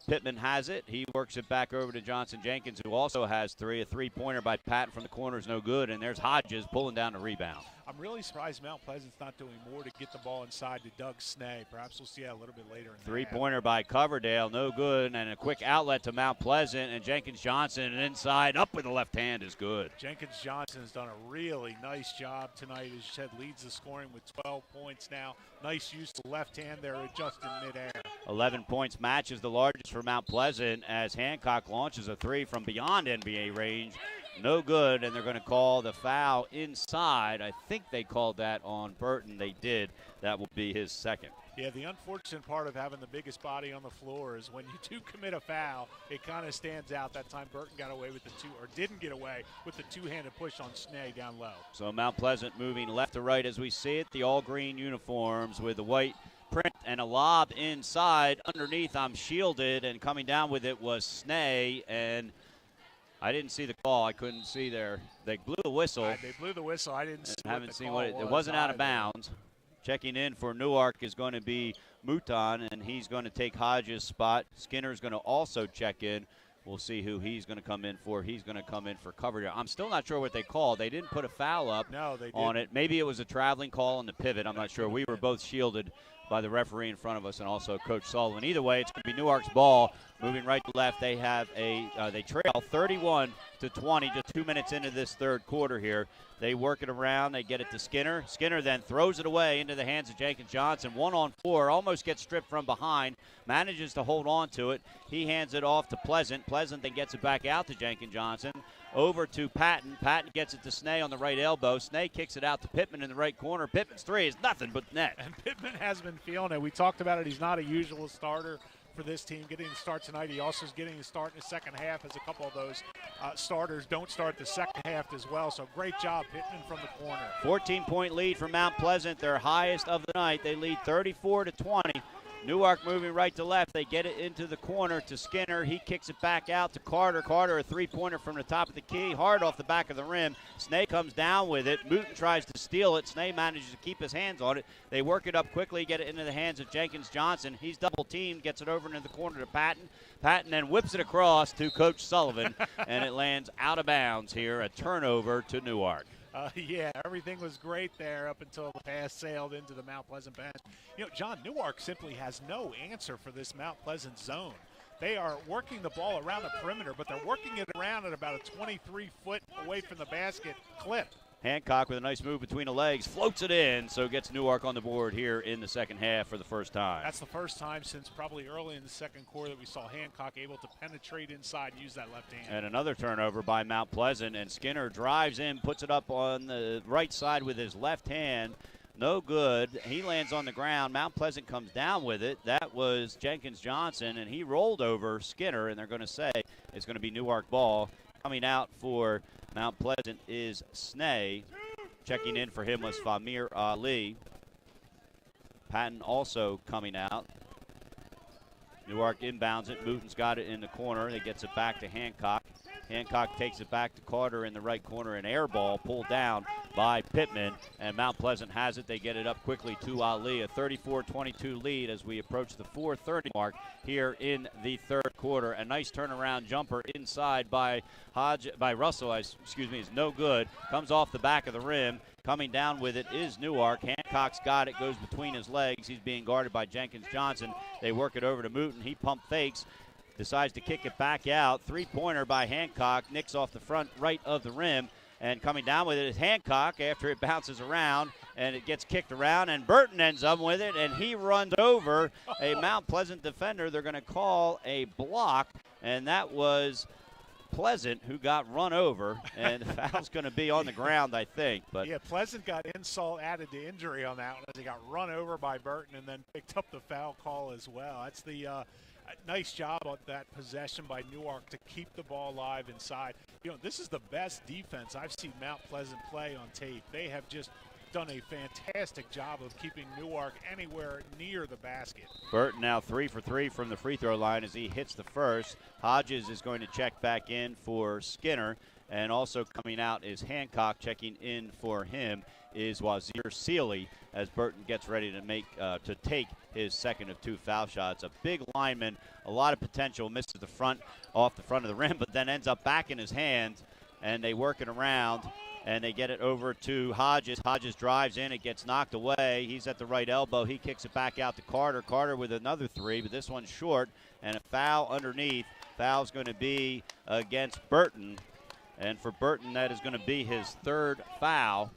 Pittman has it. He works it back over to Johnson Jenkins, who also has three. A three-pointer by Patton from the corner is no good, and there's Hodges pulling down the rebound. I'm really surprised Mount Pleasant's not doing more to get the ball inside to Doug Snee. Perhaps we'll see that a little bit later in the Three-pointer by Coverdale, no good, and a quick outlet to Mount Pleasant, and Jenkins Johnson and inside up with the left hand is good. Jenkins Johnson has done a really nice job tonight. As you said, leads the scoring with 12 points now. Nice use of the left hand there, adjusting midair. 11 points matches the largest for Mount Pleasant as Hancock launches a three from beyond NBA range. No good, and they're going to call the foul inside. I think they called that on Burton. They did. That will be his second. Yeah, the unfortunate part of having the biggest body on the floor is when you do commit a foul, it kind of stands out. That time Burton got away with the didn't get away with the two-handed push on Snee down low. So Mount Pleasant moving left to right as we see it. The all-green uniforms with the white print and a lob inside. Underneath, I'm shielded, and coming down with it was Snee, and I didn't see the call. I couldn't see there. They blew the whistle. They blew the whistle. I didn't see haven't what the seen call what it was wasn't out of either. bounds. Checking in for Newark is going to be Mouton, and he's going to take Hodges' spot. Skinner's going to also check in. We'll see who he's going to come in for. He's going to come in for coverage. I'm still not sure what they called. They didn't put a foul up on it. Maybe it was a traveling call on the pivot. I'm not sure. We were both shielded by the referee in front of us and also Coach Sullivan. Either way, it's going to be Newark's ball moving right to left. They have they trail 31-20 just 2 minutes into this third quarter here. They work it around. They get it to Skinner. Skinner then throws it away into the hands of Jenkins Johnson. 1-on-4, almost gets stripped from behind, manages to hold on to it. He hands it off to Pleasant. Pleasant then gets it back out to Jenkins Johnson. Over to Patton. Patton gets it to Snee on the right elbow. Snee kicks it out to Pittman in the right corner. Pittman's three is nothing but net. And Pittman has been feeling it. We talked about it. He's not a usual starter for this team, getting the start tonight. He also is getting the start in the second half, as a couple of those starters don't start the second half as well. So great job, Pittman from the corner. 14-point lead for Mount Pleasant, their highest of the night. They lead 34-20. Newark moving right to left. They get it into the corner to Skinner. He kicks it back out to Carter. Carter, a three-pointer from the top of the key, hard off the back of the rim. Snee comes down with it. Mouton tries to steal it. Snee manages to keep his hands on it. They work it up quickly, get it into the hands of Jenkins Johnson. He's double-teamed, gets it over into the corner to Patton. Patton then whips it across to Coach Sullivan, and it lands out of bounds here. A turnover to Newark. Yeah, everything was great there up until the pass sailed into the Mount Pleasant bench. You know, John, Newark simply has no answer for this Mount Pleasant zone. They are working the ball around the perimeter, but they're working it around at about a 23-foot away from the basket clip. Hancock with a nice move between the legs, floats it in, so gets Newark on the board here in the second half for the first time. That's the first time since probably early in the second quarter that we saw Hancock able to penetrate inside and use that left hand. And another turnover by Mount Pleasant, and Skinner drives in, puts it up on the right side with his left hand. No good. He lands on the ground. Mount Pleasant comes down with it. That was Jenkins Johnson, and he rolled over Skinner, and they're going to say it's going to be Newark ball. Coming out for Mount Pleasant is Snee. Checking in for him was Famir Ali. Patton also coming out. Newark inbounds it. Mouton's got it in the corner. He gets it back to Hancock. Hancock takes it back to Carter in the right corner. An air ball pulled down by Pittman, and Mount Pleasant has it. They get it up quickly to Ali. A 34-22 lead as we approach the 4:30 mark here in the third quarter. A nice turnaround jumper inside by Russell, is no good. Comes off the back of the rim. Coming down with it is Newark. Hancock's got it, goes between his legs. He's being guarded by Jenkins Johnson. They work it over to Mouton. He pump fakes. Decides to kick it back out. Three-pointer by Hancock. Nicks off the front right of the rim. And coming down with it is Hancock after it bounces around. And it gets kicked around. And Burton ends up with it. And he runs over a Mount Pleasant defender. They're going to call a block. And that was Pleasant who got run over. And the foul's going to be on the ground, I think. But yeah, Pleasant got insult added to injury on that one as he got run over by Burton and then picked up the foul call as well. That's the nice job on that possession by Newark to keep the ball alive inside. You know, this is the best defense I've seen Mount Pleasant play on tape. They have just done a fantastic job of keeping Newark anywhere near the basket. Burton now 3 for 3 from the free throw line as he hits the first. Hodges is going to check back in for Skinner, and also coming out is Hancock. Checking in for him is Wazir Sealy as Burton gets ready to take his second of two foul shots. A big lineman, a lot of potential, misses the front off the front of the rim, but then ends up back in his hands, and they work it around, and they get it over to Hodges. Hodges drives in, it gets knocked away. He's at the right elbow. He kicks it back out to Carter. Carter with another three, but this one's short, and a foul underneath. Foul's going to be against Burton, and for Burton, that is going to be his third foul,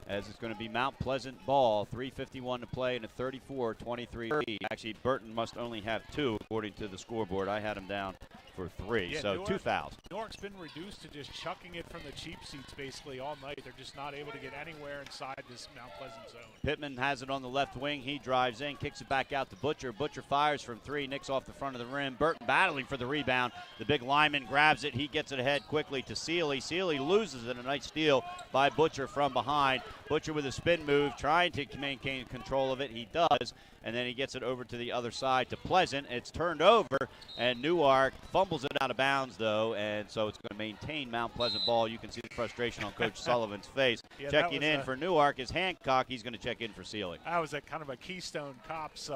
as it's going to be Mount Pleasant ball. 3:51 to play in a 34-23 lead. Actually, Burton must only have two, according to the scoreboard. I had him down for three, yeah, so Newark, two fouls. Newark's been reduced to just chucking it from the cheap seats basically all night. They're just not able to get anywhere inside this Mount Pleasant zone. Pittman has it on the left wing. He drives in, kicks it back out to Butcher. Butcher fires from three, nicks off the front of the rim. Burton battling for the rebound. The big lineman grabs it. He gets it ahead quickly to Sealy. Sealy loses it. A nice steal by Butcher from behind. Butcher with a spin move, trying to maintain control of it. He does, and then he gets it over to the other side to Pleasant. It's turned over, and Newark fumbles fumbles it out of bounds, though, and so it's going to maintain Mount Pleasant ball. You can see the frustration on Coach Sullivan's face. Yeah, checking in for Newark is Hancock. He's going to check in for Sealing. That was a kind of a Keystone Cops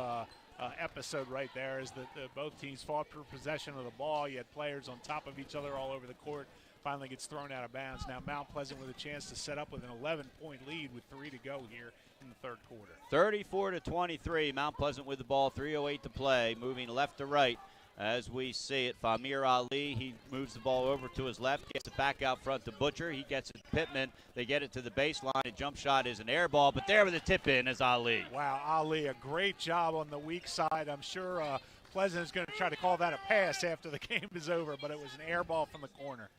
episode right there, as both teams fought for possession of the ball. You had players on top of each other all over the court. Finally gets thrown out of bounds. Now Mount Pleasant with a chance to set up with an 11-point lead with 3 to go here in the third quarter. 34-23, Mount Pleasant with the ball, 3:08 to play, moving left to right as we see it. Famir Ali, he moves the ball over to his left, gets it back out front to Butcher. He gets it to Pittman. They get it to the baseline. A jump shot is an air ball, but there with the tip in is Ali. Wow, Ali, a great job on the weak side. I'm sure Pleasant is going to try to call that a pass after the game is over, but it was an air ball from the corner.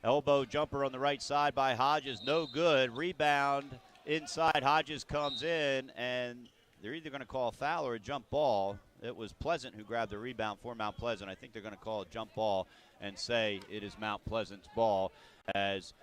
Elbow jumper on the right side by Hodges, no good. Rebound inside, Hodges comes in, and they're either going to call a foul or a jump ball. It was Pleasant who grabbed the rebound for Mount Pleasant. I think they're going to call a jump ball and say it is Mount Pleasant's ball, as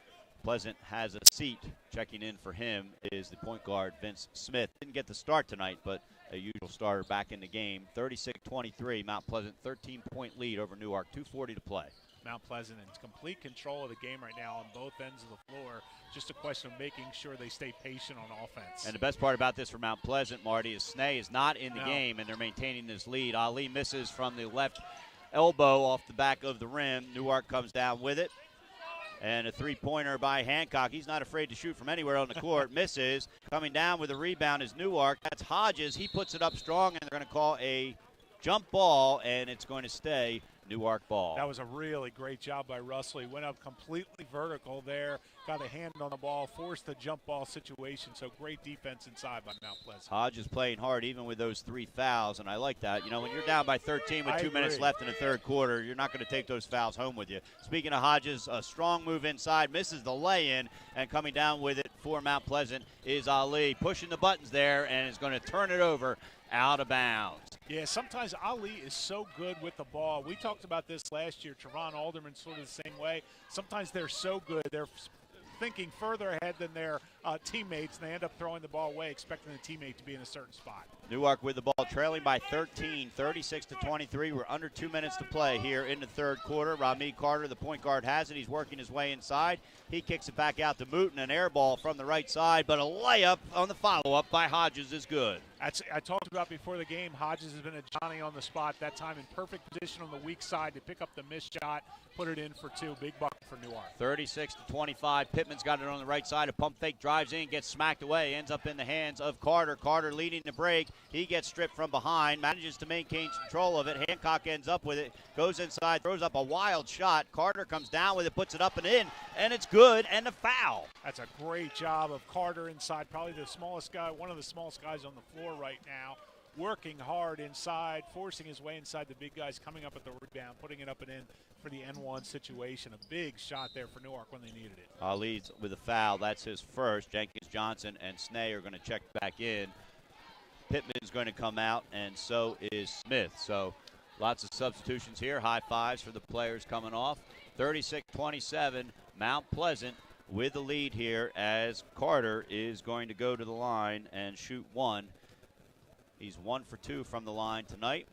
Pleasant has a seat. Checking in for him is the point guard, Vince Smith. Didn't get the start tonight, but a usual starter back in the game. 36-23, Mount Pleasant, 13-point lead over Newark, 2:40 to play. Mount Pleasant in complete control of the game right now on both ends of the floor. Just a question of making sure they stay patient on offense. And the best part about this for Mount Pleasant, Marty, is Snee is not in the game, and they're maintaining this lead. Ali misses from the left elbow off the back of the rim. Newark comes down with it. And a three-pointer by Hancock. He's not afraid to shoot from anywhere on the court. Misses. Coming down with a rebound is Newark. That's Hodges. He puts it up strong, and they're going to call a jump ball, and it's going to stay Newark ball. That was a really great job by Russell. He went up completely vertical there, got a hand on the ball, forced the jump ball situation. So great defense inside by Mount Pleasant. Hodges playing hard even with those 3 fouls, and I like that. You know, when you're down by 13 with 2 minutes left in the third quarter, you're not going to take those fouls home with you. Speaking of Hodges, a strong move inside, misses the lay-in, and coming down with it for Mount Pleasant is Ali, pushing the buttons there, and is going to turn it over out of bounds. Yeah, sometimes Ali is so good with the ball. We talked about this last year. Trevon Alderman sort of the same way. Sometimes they're so good, they're thinking further ahead than their teammates, and they end up throwing the ball away, expecting the teammate to be in a certain spot. Newark with the ball, trailing by 13, 36-23. We're under 2 minutes to play here in the third quarter. Rami Carter, the point guard, has it. He's working his way inside. He kicks it back out to Mooten, an air ball from the right side, but a layup on the follow-up by Hodges is good. I talked about before the game, Hodges has been a Johnny on the spot, that time in perfect position on the weak side to pick up the missed shot, put it in for 2. Big bucket for Newark. 36-25. Pittman's got it on the right side. A pump fake, drives in, gets smacked away, ends up in the hands of Carter. Carter leading the break. He gets stripped from behind, manages to maintain control of it. Hancock ends up with it, goes inside, throws up a wild shot. Carter comes down with it, puts it up and in, and it's good, and a foul. That's a great job of Carter inside, probably the smallest guy, one of the smallest guys on the floor right now, working hard inside, forcing his way inside the big guys, coming up at the rebound, putting it up and in for the N1 situation. A big shot there for Newark when they needed it. Leads with a foul. That's his first. Jenkins Johnson and Snee are going to check back in. Pittman's going to come out, and so is Smith. So lots of substitutions here. High fives for the players coming off. 36-27, Mount Pleasant with the lead here, as Carter is going to go to the line and shoot 1. He's 1 for 2 from the line tonight.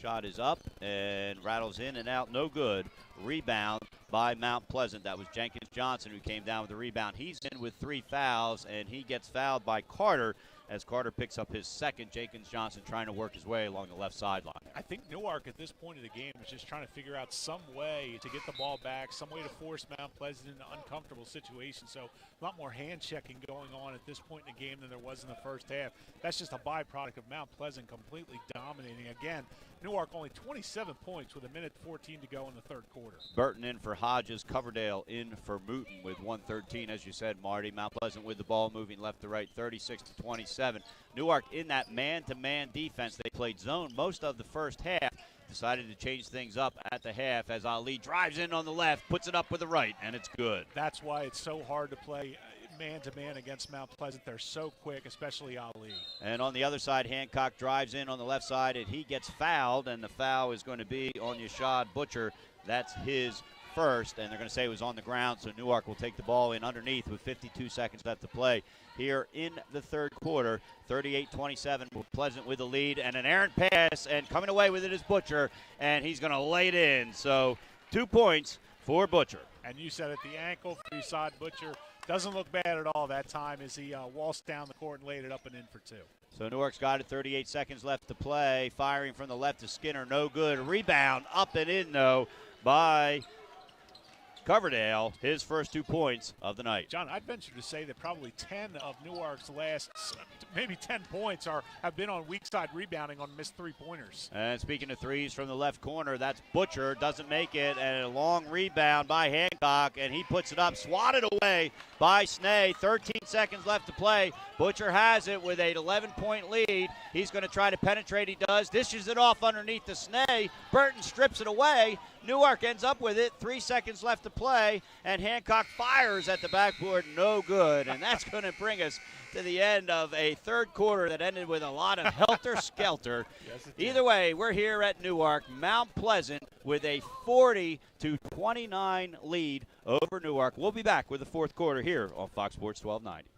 Shot is up and rattles in and out, no good. Rebound by Mount Pleasant. That was Jenkins Johnson who came down with the rebound. He's in with 3 fouls, and he gets fouled by Carter as Carter picks up his second. Jenkins Johnson trying to work his way along the left sideline. I think Newark at this point of the game is just trying to figure out some way to get the ball back, some way to force Mount Pleasant into uncomfortable situations. So a lot more hand checking going on at this point in the game than there was in the first half. That's just a byproduct of Mount Pleasant completely dominating. Again, Newark only 27 points with 1:14 to go in the third quarter. Burton in for Hodges, Coverdale in for Mooten with 1:13, as you said, Marty. Mount Pleasant with the ball, moving left to right, 36-27. Newark in that man-to-man defense. They played zone most of the first half. Decided to change things up at the half as Ali drives in on the left, puts it up with the right, and it's good. That's why it's so hard to play man-to-man against Mount Pleasant. They're so quick, especially Ali. And on the other side, Hancock drives in on the left side, and he gets fouled, and the foul is going to be on Yashad Butcher. That's his first, and they're going to say it was on the ground, so Newark will take the ball in underneath with 52 seconds left to play here in the third quarter. 38-27, Pleasant with the lead, and an errant pass, and coming away with it is Butcher, and he's going to lay it in. So 2 points for Butcher. And you said at the ankle, Freeside Butcher doesn't look bad at all that time as he waltzed down the court and laid it up and in for 2. So Newark's got it, 38 seconds left to play. Firing from the left to Skinner, no good. Rebound up and in, though, by Coverdale, his first 2 points of the night. John, I'd venture to say that probably 10 of Newark's last, maybe 10 points have been on weak side rebounding on missed 3-pointers. And speaking of threes from the left corner, that's Butcher, doesn't make it, and a long rebound by Hancock, and he puts it up, swatted away by Snee. 13 seconds left to play. Butcher has it with an 11-point lead. He's going to try to penetrate. He does. Dishes it off underneath the Snee. Burton strips it away. Newark ends up with it. 3 seconds left to play, and Hancock fires at the backboard. No good, and that's going to bring us to the end of a third quarter that ended with a lot of helter-skelter. Yes, either way, we're here at Newark. Mount Pleasant with a 40-29 lead over Newark. We'll be back with the fourth quarter here on Fox Sports 1290.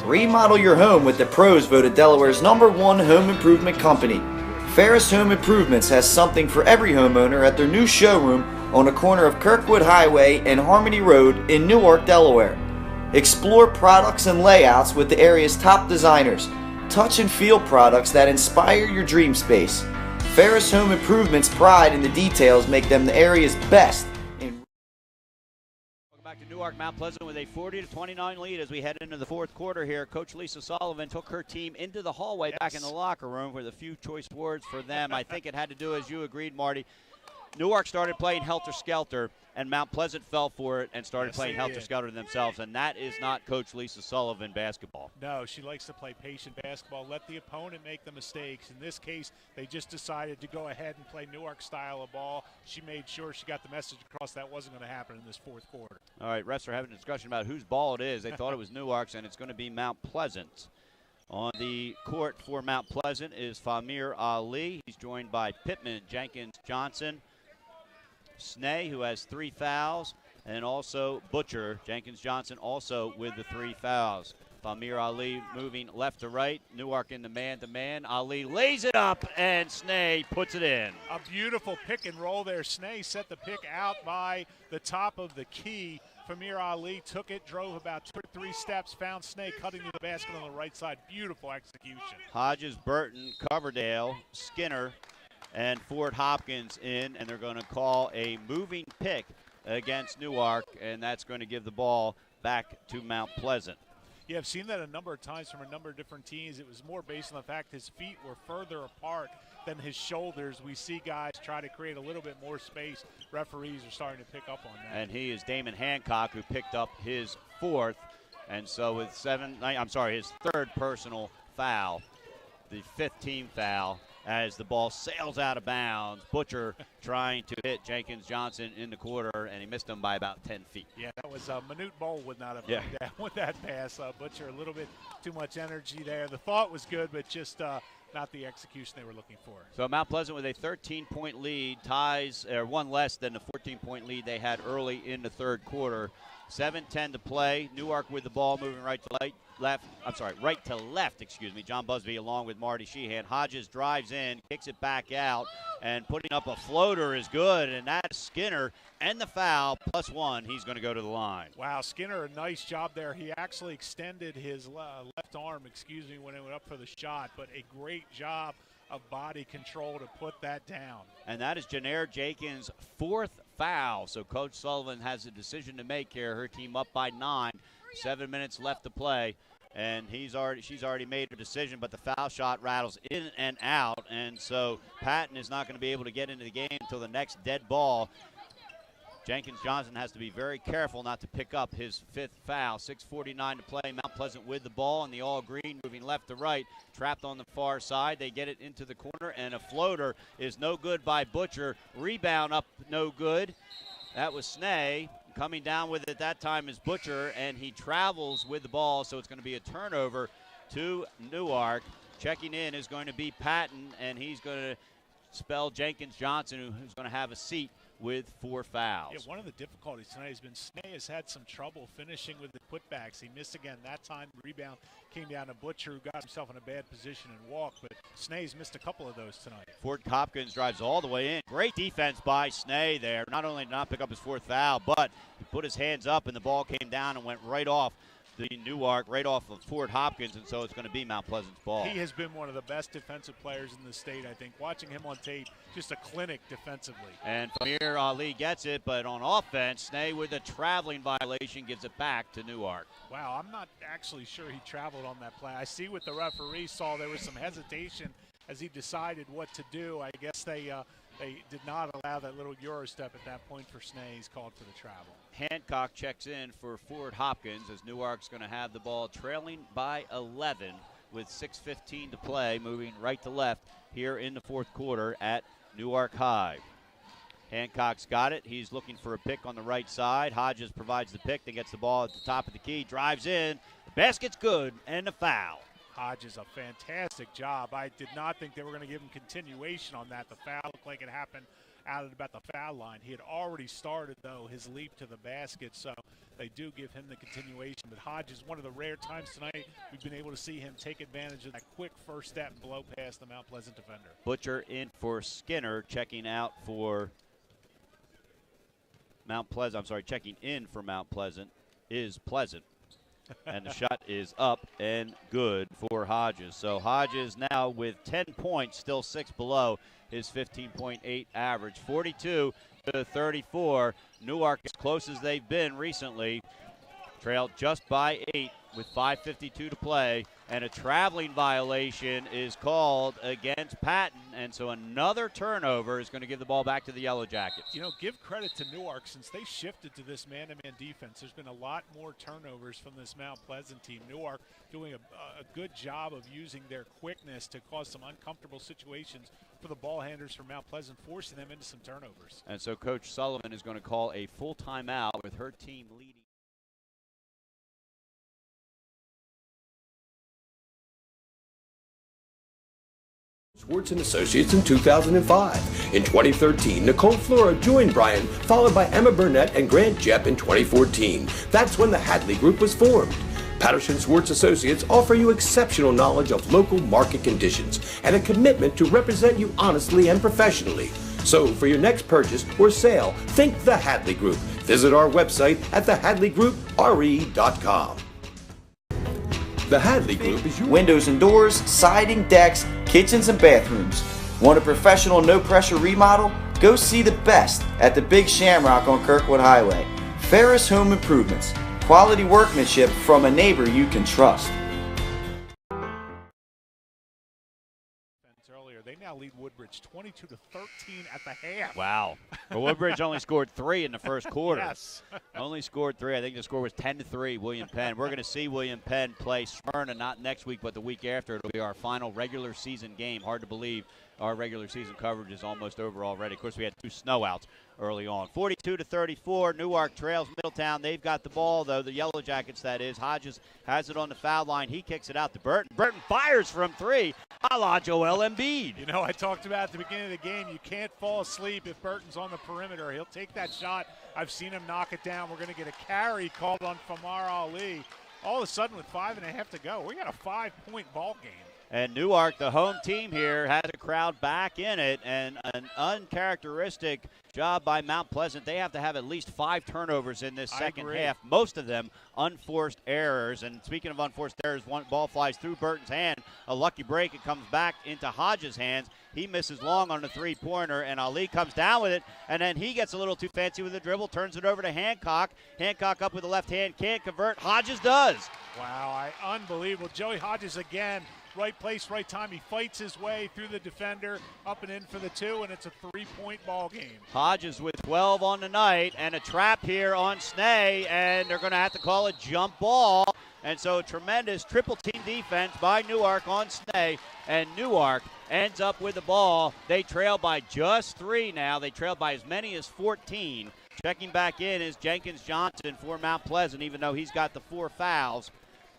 Remodel your home with the pros voted Delaware's #1 home improvement company. Ferris Home Improvements has something for every homeowner at their new showroom on the corner of Kirkwood Highway and Harmony Road in Newark, Delaware. Explore products and layouts with the area's top designers. Touch and feel products that inspire your dream space. Ferris Home Improvements' pride in the details make them the area's best. Back to Newark, Mount Pleasant with a 40-29 lead as we head into the fourth quarter here. Coach Lisa Sullivan took her team into the hallway back in the locker room with a few choice words for them. I think it had to do, as you agreed, Marty. Newark started playing helter-skelter, and Mount Pleasant fell for it and started playing helter-skelter themselves, and that is not Coach Lisa Sullivan basketball. No, she likes to play patient basketball, let the opponent make the mistakes. In this case, they just decided to go ahead and play Newark style of ball. She made sure she got the message across that wasn't going to happen in this fourth quarter. All right, refs are having a discussion about whose ball it is. They thought it was Newark's, and it's going to be Mount Pleasant. On the court for Mount Pleasant is Famir Ali. He's joined by Pittman, Jenkins, Johnson, Snee, who has 3 fouls, and also Butcher. Jenkins Johnson also with the 3 fouls. Famir Ali moving left to right. Newark in the man-to-man. Ali lays it up, and Snee puts it in. A beautiful pick and roll there. Snee set the pick out by the top of the key. Famir Ali took it, drove about 2 or 3 steps, found Snee cutting to the basket on the right side. Beautiful execution. Hodges, Burton, Coverdale, Skinner, and Ford Hopkins in, and they're going to call a moving pick against Newark, and that's going to give the ball back to Mount Pleasant. Yeah, I've seen that a number of times from a number of different teams. It was more based on the fact his feet were further apart than his shoulders. We see guys try to create a little bit more space. Referees are starting to pick up on that. And he is Damon Hancock, who picked up his 4th, and so with his 3rd personal foul, the 5th team foul, as the ball sails out of bounds. Butcher trying to hit Jenkins Johnson in the quarter, and he missed him by about 10 feet. Yeah, that was Manute Bowl would not have done that with that pass. Butcher, a little bit too much energy there. The thought was good, but just not the execution they were looking for. So Mount Pleasant with a 13-point lead, ties, or one less than the 14-point lead they had early in the third quarter. 7:10 to play. Newark with the ball moving right to left, John Busby along with Marty Sheehan. Hodges drives in, kicks it back out, and putting up a floater is good, and that's Skinner, and the foul, +1. He's going to go to the line. Wow, Skinner, a nice job there. He actually extended his left arm, when he went up for the shot, but a great job of body control to put that down. And that is Janair Jenkins' 4th foul. So Coach Sullivan has a decision to make here. Her team up by 9, 7 minutes left to play. And she's already made her decision, but the foul shot rattles in and out. And so Patton is not going to be able to get into the game until the next dead ball. Jenkins Johnson has to be very careful not to pick up his 5th foul. 6:49 to play. Mount Pleasant with the ball, and the all green moving left to right. Trapped on the far side. They get it into the corner, and a floater is no good by Butcher. Rebound up, no good. That was Snee. Coming down with it that time is Butcher, and he travels with the ball, so it's going to be a turnover to Newark. Checking in is going to be Patton, and he's going to spell Jenkins Johnson, who's going to have a seat with 4 fouls. Yeah, one of the difficulties tonight has been Snee has had some trouble finishing with the putbacks. He missed again that time. The rebound came down to Butcher, who got himself in a bad position and walked, but Snee's missed a couple of those tonight. Fort Hopkins drives all the way in. Great defense by Snee there. Not only did not pick up his 4th foul, but he put his hands up and the ball came down and went right off the Newark, right off of Fort Hopkins, and so it's going to be Mount Pleasant's ball. He has been one of the best defensive players in the state, I think. Watching him on tape, just a clinic defensively. And Famir Ali gets it, but on offense, Snee with a traveling violation gives it back to Newark. Wow, I'm not actually sure he traveled on that play. I see what the referee saw. There was some hesitation as he decided what to do. I guess they did not allow that little Euro step at that point for Snee. He's called for the travel. Hancock checks in for Fort Hopkins as Newark's going to have the ball trailing by 11 with 6:15 to play, moving right to left here in the 4th quarter at Newark High. Hancock's got it. He's looking for a pick on the right side. Hodges provides the pick, then gets the ball at the top of the key, drives in. The basket's good, and a foul. Hodges, a fantastic job. I did not think they were going to give him continuation on that. The foul looked like it happened out at about the foul line. He had already started, though, his leap to the basket, so they do give him the continuation. But Hodges, one of the rare times tonight we've been able to see him take advantage of that quick first step and blow past the Mount Pleasant defender. Butcher in for Skinner, checking out for Mount Pleasant. I'm sorry, checking in for Mount Pleasant is Pleasant. And the shot is up and good for Hodges. So Hodges now with 10 points, still 6 below his 15.8 average. 42-34. Newark as close as they've been recently. Trailed just by 8 with 5:52 to play. And a traveling violation is called against Patton. And so another turnover is going to give the ball back to the Yellow Jackets. You know, give credit to Newark since they shifted to this man-to-man defense. There's been a lot more turnovers from this Mount Pleasant team. Newark doing a good job of using their quickness to cause some uncomfortable situations for the ball handlers from Mount Pleasant, forcing them into some turnovers. And so Coach Sullivan is going to call a full timeout with her team leading. Schwartz & Associates in 2005. In 2013, Nicole Flora joined Brian, followed by Emma Burnett and Grant Jepp in 2014. That's when the Hadley Group was formed. Patterson Schwartz Associates offer you exceptional knowledge of local market conditions and a commitment to represent you honestly and professionally. So for your next purchase or sale, think the Hadley Group. Visit our website at thehadleygroupre.com. The Hadley Group is your windows and doors, siding, decks, kitchens, and bathrooms. Want a professional, no-pressure remodel? Go see the best at the Big Shamrock on Kirkwood Highway. Ferris Home Improvements. Quality workmanship from a neighbor you can trust. Earlier, they now lead Woodbridge 22-13 at the half. Wow. Well, Woodbridge only scored 3 in the first quarter. Yes. Only scored 3. I think the score was 10-3, William Penn. We're going to see William Penn play Smyrna not next week, but the week after. It'll be our final regular season game. Hard to believe our regular season coverage is almost over already. Of course, we had 2 snowouts early on. 42-34, Newark trails Middletown. They've got the ball, though, the Yellow Jackets, that is. Hodges has it on the foul line. He kicks it out to Burton. Burton fires from 3, a la Joel Embiid. You know, I talked about at the beginning of the game, you can't fall asleep if Burton's on the perimeter. He'll take that shot. I've seen him knock it down. We're going to get a carry called on Famar Ali. All of a sudden, with 5.5 to go, we got a 5-point ball game. And Newark, the home team here, has a crowd back in it, and an uncharacteristic job by Mount Pleasant. They have to have at least 5 turnovers in this second half, most of them unforced errors. And speaking of unforced errors, one ball flies through Burton's hand. A lucky break, it comes back into Hodges' hands. He misses long on the three-pointer, and Ali comes down with it, and then he gets a little too fancy with the dribble, turns it over to Hancock. Hancock up with the left hand, can't convert. Hodges does. Wow, unbelievable. Joey Hodges again. Right place, right time. He fights his way through the defender, up and in for the 2, and it's a 3-point ball game. Hodges with 12 on the night, and a trap here on Snee, and they're going to have to call a jump ball. And so tremendous triple-team defense by Newark on Snee, and Newark ends up with the ball. They trail by just 3 now. They trail by as many as 14. Checking back in is Jenkins Johnson for Mount Pleasant, even though he's got the 4 fouls.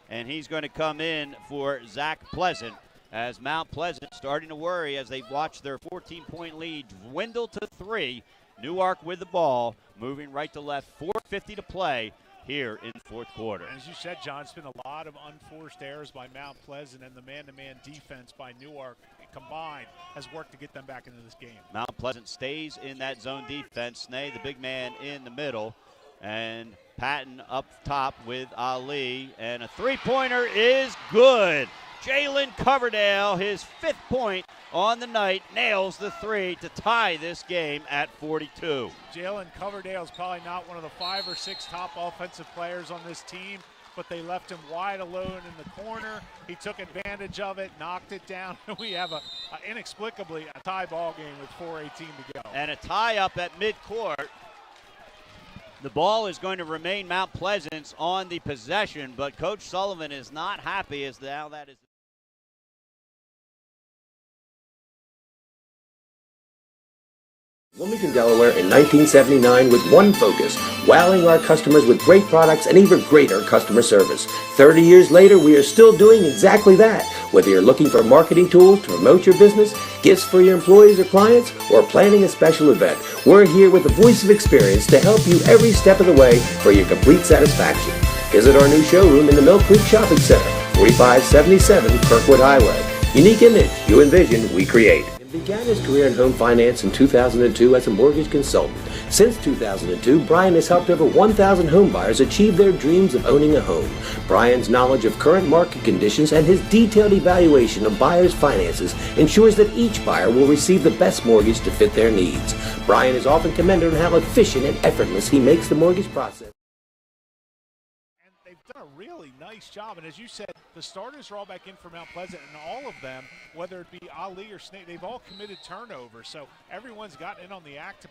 And he's going to come in for Zach Pleasant, as Mount Pleasant starting to worry as they watch their 14-point lead dwindle to 3. Newark with the ball, moving right to left, 4:50 to play here in the fourth quarter. As you said, John, it's been a lot of unforced errors by Mount Pleasant, and the man-to-man defense by Newark combined has worked to get them back into this game. Mount Pleasant stays in that zone defense. Snee, the big man, in the middle. And Patton up top with Ali, and a three-pointer is good. Jalen Coverdale, his 5th point on the night, nails the 3 to tie this game at 42. Jalen Coverdale is probably not one of the 5 or 6 top offensive players on this team, but they left him wide alone in the corner. He took advantage of it, knocked it down. We have inexplicably a tie ball game with 4:18 to go. And a tie up at midcourt. The ball is going to remain Mount Pleasant's on the possession, but Coach Sullivan is not happy as to how that is. Wilmington, Delaware in 1979 with one focus, wowing our customers with great products and even greater customer service. 30 years later, we are still doing exactly that. Whether you're looking for marketing tools to promote your business, gifts for your employees or clients, or planning a special event, we're here with the voice of experience to help you every step of the way for your complete satisfaction. Visit our new showroom in the Mill Creek Shopping Center, 4577 Kirkwood Highway. Unique image, you envision, we create. He began his career in home finance in 2002 as a mortgage consultant. Since 2002, Brian has helped over 1,000 home buyers achieve their dreams of owning a home. Brian's knowledge of current market conditions and his detailed evaluation of buyers' finances ensures that each buyer will receive the best mortgage to fit their needs. Brian is often commended on how efficient and effortless he makes the mortgage process. Done a really nice job, and as you said, the starters are all back in for Mount Pleasant, and all of them, whether it be Ali or Snee, they've all committed turnovers, so everyone's gotten in on the act to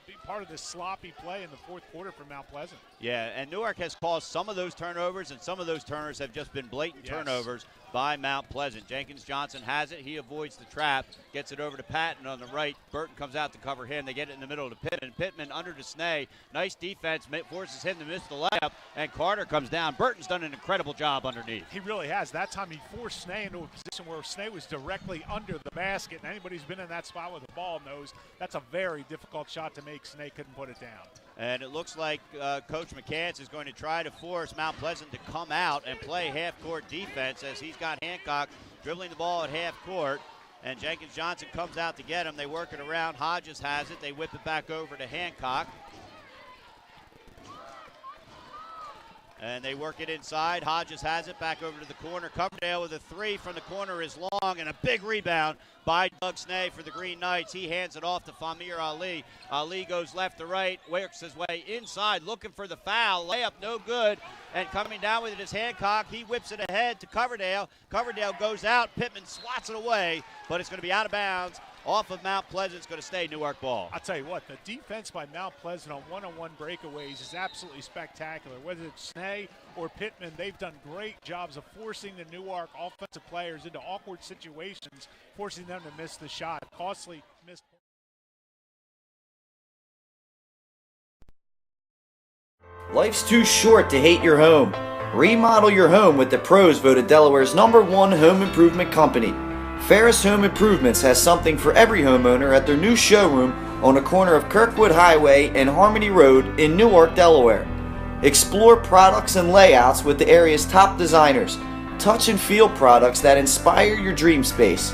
be part of this sloppy play in the fourth quarter for Mount Pleasant. Yeah, and Newark has caused some of those turnovers, and some of those turnovers have just been blatant turnovers by Mount Pleasant. Jenkins Johnson has it. He avoids the trap, gets it over to Patton on the right. Burton comes out to cover him. They get it in the middle to Pittman. Pittman under to Snee. Nice defense, forces him to miss the layup, and Carter comes down. Burton's done an incredible job underneath. He really has. That time he forced Snee into a position where Snee was directly under the basket, and anybody who's been in that spot with the ball knows that's a very difficult shot to make. Snee couldn't put it down. And it looks like Coach McCants is going to try to force Mount Pleasant to come out and play half-court defense, as he's got Hancock dribbling the ball at half-court. And Jenkins Johnson comes out to get him. They work it around. Hodges has it. They whip it back over to Hancock. And they work it inside. Hodges has it back over to the corner. Coverdale with a 3 from the corner is long, and a big rebound by Doug Snee for the Green Knights. He hands it off to Famir Ali. Ali goes left to right, works his way inside, looking for the foul. Layup no good, and coming down with it is Hancock. He whips it ahead to Coverdale. Coverdale goes out. Pittman swats it away, but it's going to be out of bounds. Off of Mount Pleasant. It's going to stay Newark ball. I'll tell you what, the defense by Mount Pleasant on one-on-one breakaways is absolutely spectacular. Whether it's Snee or Pittman, they've done great jobs of forcing the Newark offensive players into awkward situations, forcing them to miss the shot. Costly missed. Life's too short to hate your home. Remodel your home with the pros voted Delaware's #1 home improvement company. Ferris Home Improvements has something for every homeowner at their new showroom on the corner of Kirkwood Highway and Harmony Road in Newark, Delaware. Explore products and layouts with the area's top designers. touch and feel products that inspire your dream space.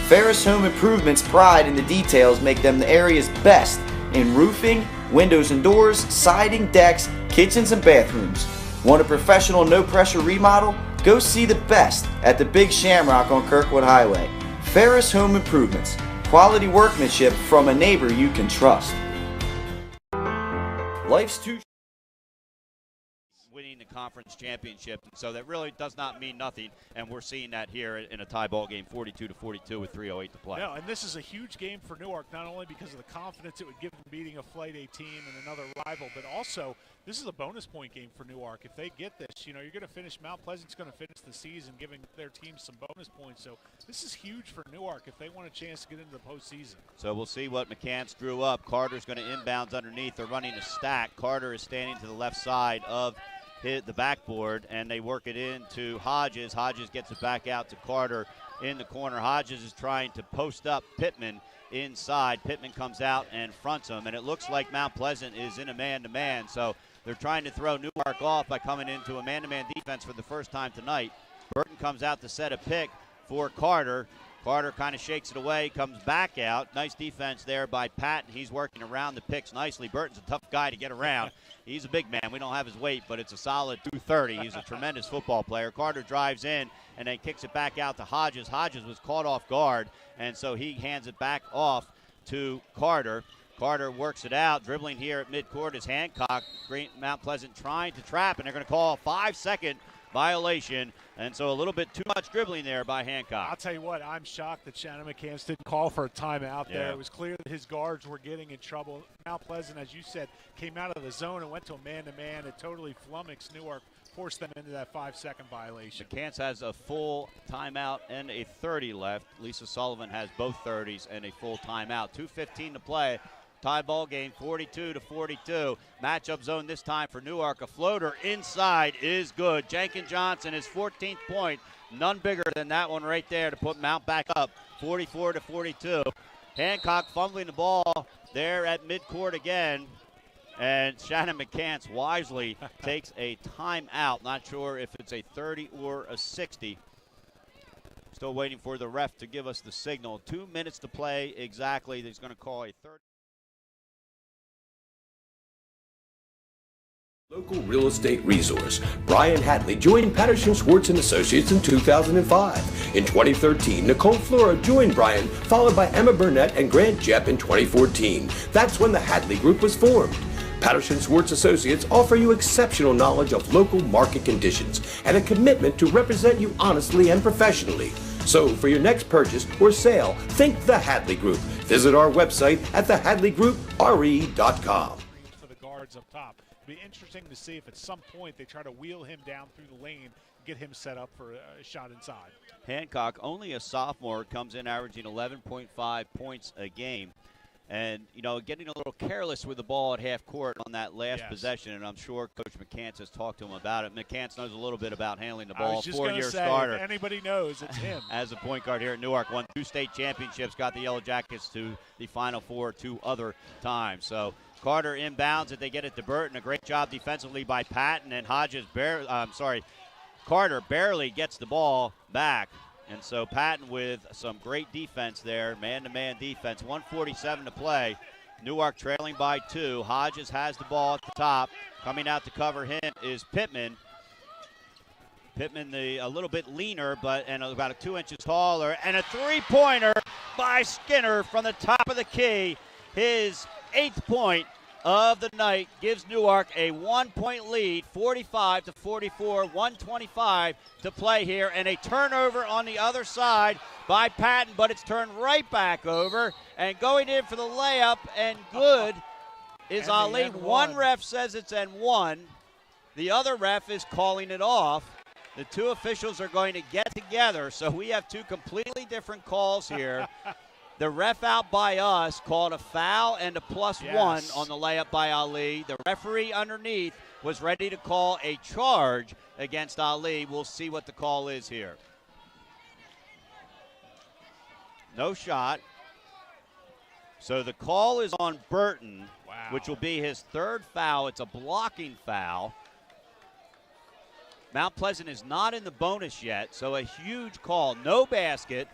Ferris Home Improvement's pride in the details make them the area's best in roofing, windows and doors, siding, decks, kitchens, and bathrooms. Want a professional no-pressure remodel? Go see the best at the Big Shamrock on Kirkwood Highway. Ferris Home Improvements. Quality workmanship from a neighbor you can trust. Life's too winning the conference championship, so that really does not mean nothing, and we're seeing that here in a tie ball game, 42-42 with 3:08 to play. No, and this is a huge game for Newark, not only because of the confidence it would give them beating a Flight A team and another rival, but also this is a bonus point game for Newark. If they get this, you're going to finish, Mount Pleasant's going to finish the season giving their team some bonus points, so this is huge for Newark if they want a chance to get into the postseason. So we'll see what McCants drew up. Carter's going to inbounds underneath. They're running a stack. Carter is standing to the left side of hit the backboard, and they work it into Hodges. Hodges gets it back out to Carter in the corner. Hodges is trying to post up Pittman inside. Pittman comes out and fronts him, and it looks like Mount Pleasant is in a man-to-man, so they're trying to throw Newark off by coming into a man-to-man defense for the first time tonight. Burton comes out to set a pick for Carter. Carter kind of shakes it away, comes back out. Nice defense there by Patton. He's working around the picks nicely. Burton's a tough guy to get around. He's a big man. We don't have his weight, but it's a solid 230. He's a tremendous football player. Carter drives in and then kicks it back out to Hodges. Hodges was caught off guard, and so he hands it back off to Carter. Carter works it out. Dribbling here at midcourt is Hancock. Mount Pleasant trying to trap, and they're going to call a 5-second violation, and so a little bit too much dribbling there by Hancock. I'll tell you what, I'm shocked that Shannon McCants didn't call for a timeout there. It was clear that his guards were getting in trouble. Mount Pleasant, as you said, came out of the zone and went to a man-to-man. It totally flummoxed Newark, forced them into that 5-second violation. McCants has a full timeout and a 30 left. Lisa Sullivan has both 30s and a full timeout. 2:15 to play. Tie ball game, 42-42. Matchup zone this time for Newark. A floater inside is good. Jenkins Johnson, his 14th point. None bigger than that one right there to put Mount back up, 44-42. Hancock fumbling the ball there at midcourt again. And Shannon McCants wisely takes a timeout. Not sure if it's a 30 or a 60. Still waiting for the ref to give us the signal. 2 minutes to play exactly. He's going to call a 30. Local real estate resource. Brian Hadley joined Patterson Schwartz & Associates in 2005. In 2013, Nicole Flora joined Brian, followed by Emma Burnett and Grant Jepp in 2014. That's when the Hadley Group was formed. Patterson Schwartz Associates offer you exceptional knowledge of local market conditions and a commitment to represent you honestly and professionally. So for your next purchase or sale, think the Hadley Group. Visit our website at thehadleygroup.re.com. For the guards up top. Be interesting to see if at some point they try to wheel him down through the lane, get him set up for a shot inside. Hancock, only a sophomore, comes in averaging 11.5 points a game. And, getting a little careless with the ball at half court on that last possession, and I'm sure Coach McCants has talked to him about it. McCants knows a little bit about handling the ball. I was just 4-year say, starter. If anybody knows, it's him. As a point guard here at Newark, won 2 state championships, got the Yellow Jackets to the Final Four 2 other times. So Carter inbounds it. They get it to Burton. A great job defensively by Patton, and Carter barely gets the ball back. And so Patton with some great defense there, man-to-man defense. 1:47 to play. Newark trailing by 2. Hodges has the ball at the top. Coming out to cover him is Pittman. Pittman, a little bit leaner, and about 2 inches taller. And a three-pointer by Skinner from the top of the key. His 8th point of the night gives Newark a 1-point lead, 45-44, 1:25 to play here, and a turnover on the other side by Patton, but it's turned right back over, and going in for the layup, and good is Ali. One ref says it's N1. The other ref is calling it off. The two officials are going to get together, so we have 2 completely different calls here. The ref out by us called a foul and a +1 on the layup by Ali. The referee underneath was ready to call a charge against Ali. We'll see what the call is here. No shot. So the call is on Burton, which will be his 3rd foul. It's a blocking foul. Mount Pleasant is not in the bonus yet, so a huge call. No basket.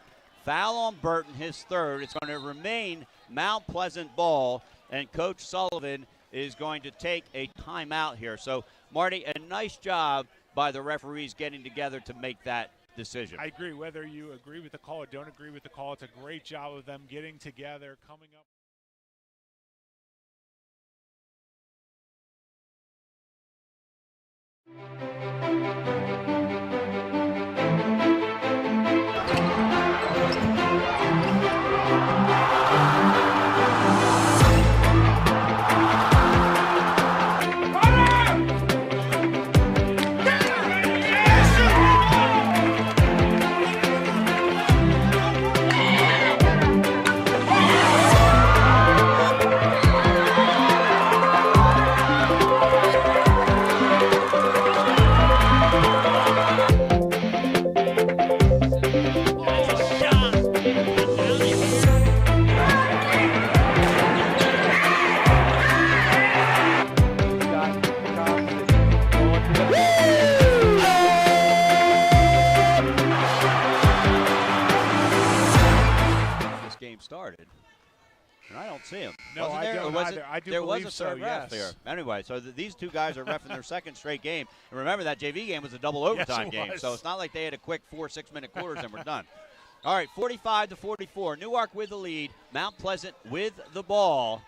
Foul on Burton, his third. It's going to remain Mount Pleasant ball, and Coach Sullivan is going to take a timeout here. So, Marty, a nice job by the referees getting together to make that decision. I agree. Whether you agree with the call or don't agree with the call, it's a great job of them getting together, coming up. Started, and I don't see him. No, I don't either. I do there believe was a third so, ref yes. there. Anyway, so these two guys are reffing their second straight game. And remember, that JV game was a double overtime game, so it's not like they had a quick 4-6 minute quarters and we're done. All right, 45-44. Newark with the lead. Mount Pleasant with the ball.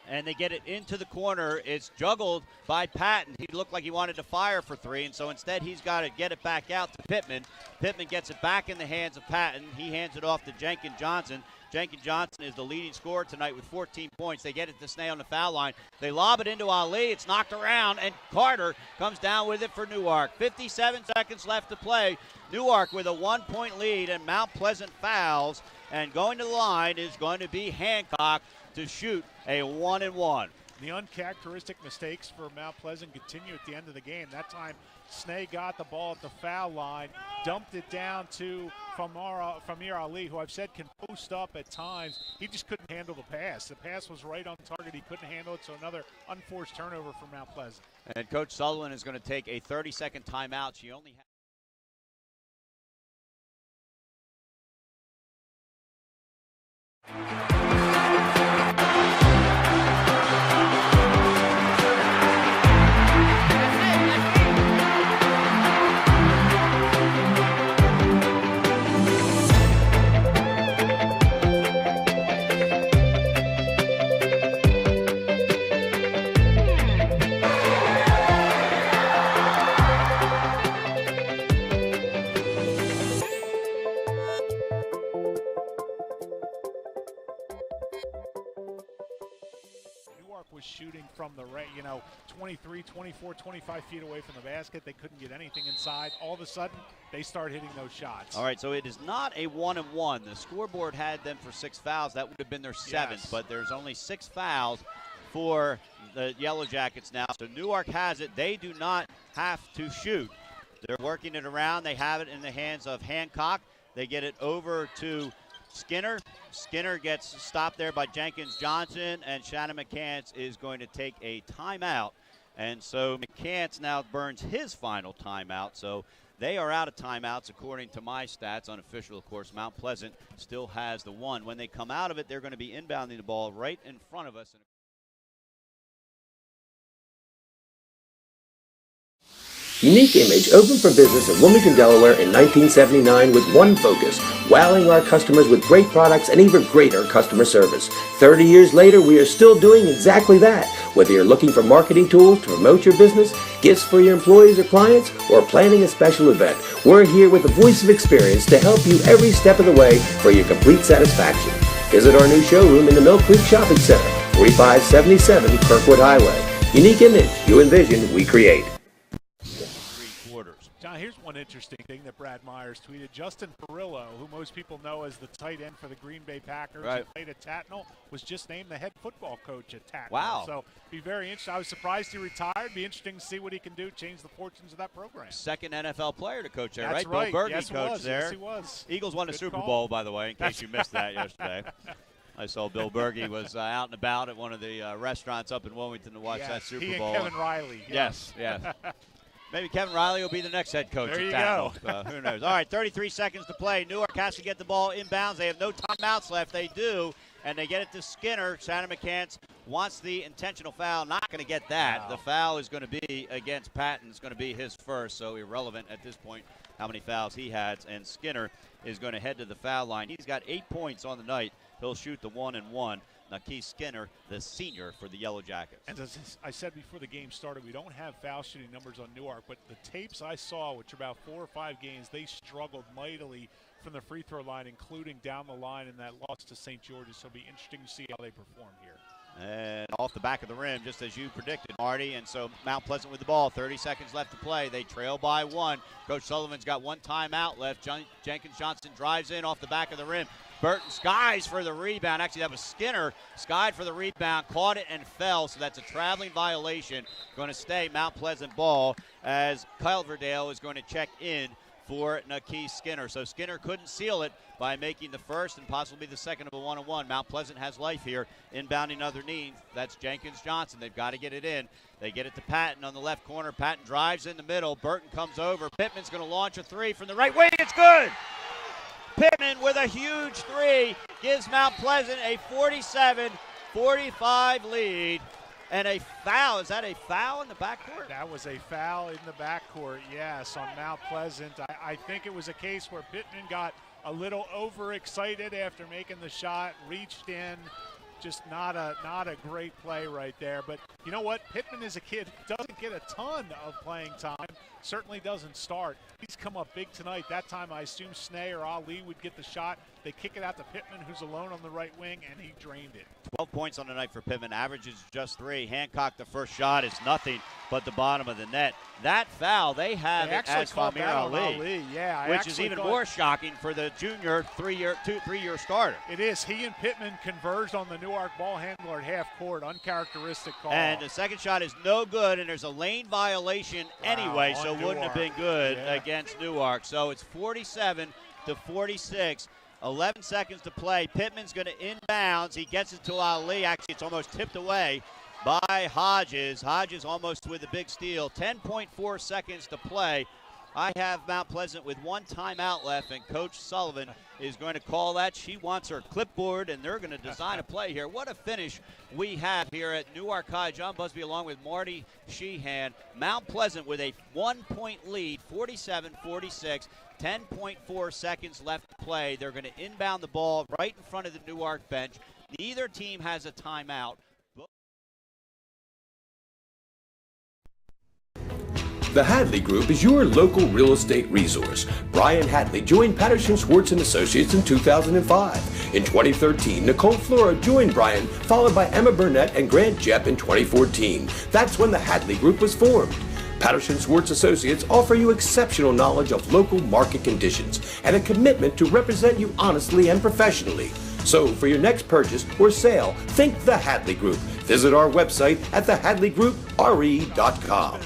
And they get it into the corner. It's juggled by Patton. He looked like he wanted to fire for three, and so instead he's got to get it back out to Pittman. Pittman gets it back in the hands of Patton. He hands it off to Jenkins Johnson. Jenkins Johnson is the leading scorer tonight with 14 points. They get it to Snay on the foul line. They lob it into Ali. It's knocked around, and Carter comes down with it for Newark. 57 seconds left to play. Newark with a 1-point lead, and Mount Pleasant fouls. And going to the line is going to be Hancock to shoot a 1-and-1. The uncharacteristic mistakes for Mount Pleasant continue at the end of the game. That time, Snay got the ball at the foul line, dumped it down to Famir Ali, who I've said can post up at times. He just couldn't handle the pass. The pass was right on target. He couldn't handle it, so another unforced turnover for Mount Pleasant. And Coach Sullivan is going to take a 30-second timeout. She only has was shooting from the 23, 24, 25 feet away from the basket. They couldn't get anything inside. All of a sudden, they start hitting those shots. All right, so it is not a 1-and-1. The scoreboard had them for 6 fouls. That would have been their 7th, yes. But there's only 6 fouls for the Yellow Jackets now. So Newark has it. They do not have to shoot. They're working it around. They have it in the hands of Hancock. They get it over to Skinner. Skinner gets stopped there by Jenkins Johnson, and Shannon McCants is going to take a timeout. And so McCants now burns his final timeout. So they are out of timeouts according to my stats. Unofficial, of course. Mount Pleasant still has the one. When they come out of it, they're going to be inbounding the ball right in front of us. Unique Image opened for business in Wilmington, Delaware in 1979 with one focus, wowing our customers with great products and even greater customer service. 30 years later, we are still doing exactly that. Whether you're looking for marketing tools to promote your business, gifts for your employees or clients, or planning a special event, we're here with the voice of experience to help you every step of the way for your complete satisfaction. Visit our new showroom in the Mill Creek Shopping Center, 4577 Kirkwood Highway. Unique Image, you envision, we create. John, here's one interesting thing that Brad Myers tweeted. Justin Perillo, who most people know as the tight end for the Green Bay Packers, right, who played at Tatnall, was just named the head football coach at Tatnall. Wow. So be very interesting. I was surprised he retired. Be interesting to see what he can do, change the fortunes of that program. Second NFL player to coach there, That's right? Bill Berge yes, coached there. Yes, he was. Eagles won a Super Bowl, by the way, in case you missed that yesterday. I saw Bill Berge was out and about at one of the restaurants up in Wilmington to watch that Super he Bowl. and Kevin Riley. Yes. Maybe Kevin Riley will be the next head coach. There you go. Who knows? All right, 33 seconds to play. Newark has to get the ball inbounds. They have no timeouts left. They do, and they get it to Skinner. Santa McCants wants the intentional foul. Not going to get that. Wow. The foul is going to be against Patton. It's going to be his first, so irrelevant at this point how many fouls he has. And Skinner is going to head to the foul line. He's got 8 points on the night. He'll shoot the 1-and-1. Keith Skinner, the senior for the Yellow Jackets. And as I said before the game started, we don't have foul shooting numbers on Newark, but the tapes I saw, which are about 4 or 5 games, they struggled mightily from the free throw line, including down the line in that loss to St. George's. So it'll be interesting to see how they perform here. And off the back of the rim, just as you predicted, Marty. And so Mount Pleasant with the ball, 30 seconds left to play. They trail by 1. Coach Sullivan's got 1 timeout left. Jenkins Johnson drives in off the back of the rim. Burton skies for the rebound. Actually, that was Skinner. Skied for the rebound, caught it and fell. So that's a traveling violation. Going to stay Mount Pleasant ball as Culverdale is going to check in for Keith Skinner. So Skinner couldn't seal it by making the first and possibly the second of a 1-on-1. Mount Pleasant has life here, inbounding underneath. That's Jenkins Johnson. They've got to get it in. They get it to Patton on the left corner. Patton drives in the middle. Burton comes over. Pittman's going to launch a 3 from the right wing. It's good. Pittman with a huge 3 gives Mount Pleasant a 47-45 lead. And a foul. Is that a foul in the backcourt? That was a foul in the backcourt, yes, on Mount Pleasant. I think it was a case where Pittman got a little overexcited after making the shot, reached in. Just not a great play right there. But you know what? Pittman is a kid who doesn't get a ton of playing time. Certainly doesn't start. He's come up big tonight. That time I assume Snee or Ali would get the shot. They kick it out to Pittman, who's alone on the right wing, and he drained it. 12 points on the night for Pittman. Averages just 3. Hancock, the first shot is nothing but the bottom of the net. That foul, they have it as Famir Ali. Yeah, which is even more shocking for the junior three-year starter. It is. He and Pittman converged on the Newark ball handler at half court. Uncharacteristic call. And the second shot is no good, and there's a lane violation anyway, so wouldn't have been good against Newark. So it's 47-46. 11 seconds to play. Pittman's going to inbounds. He gets it to Ali. Actually, it's almost tipped away by Hodges. Hodges almost with a big steal. 10.4 seconds to play. I have Mount Pleasant with 1 timeout left, and Coach Sullivan is going to call that. She wants her clipboard, and they're going to design a play here. What a finish we have here at Newark High. John Busby along with Marty Sheehan. Mount Pleasant with a 1-point lead, 47-46. 10.4 seconds left to play. They're going to inbound the ball right in front of the Newark bench. Neither team has a timeout. The Hadley Group is your local real estate resource. Brian Hadley joined Patterson Schwartz & Associates in 2005. In 2013, Nicole Flora joined Brian, followed by Emma Burnett and Grant Jepp in 2014. That's when the Hadley Group was formed. Patterson Schwartz Associates offer you exceptional knowledge of local market conditions and a commitment to represent you honestly and professionally. So for your next purchase or sale, think the Hadley Group. Visit our website at thehadleygroup.re.com.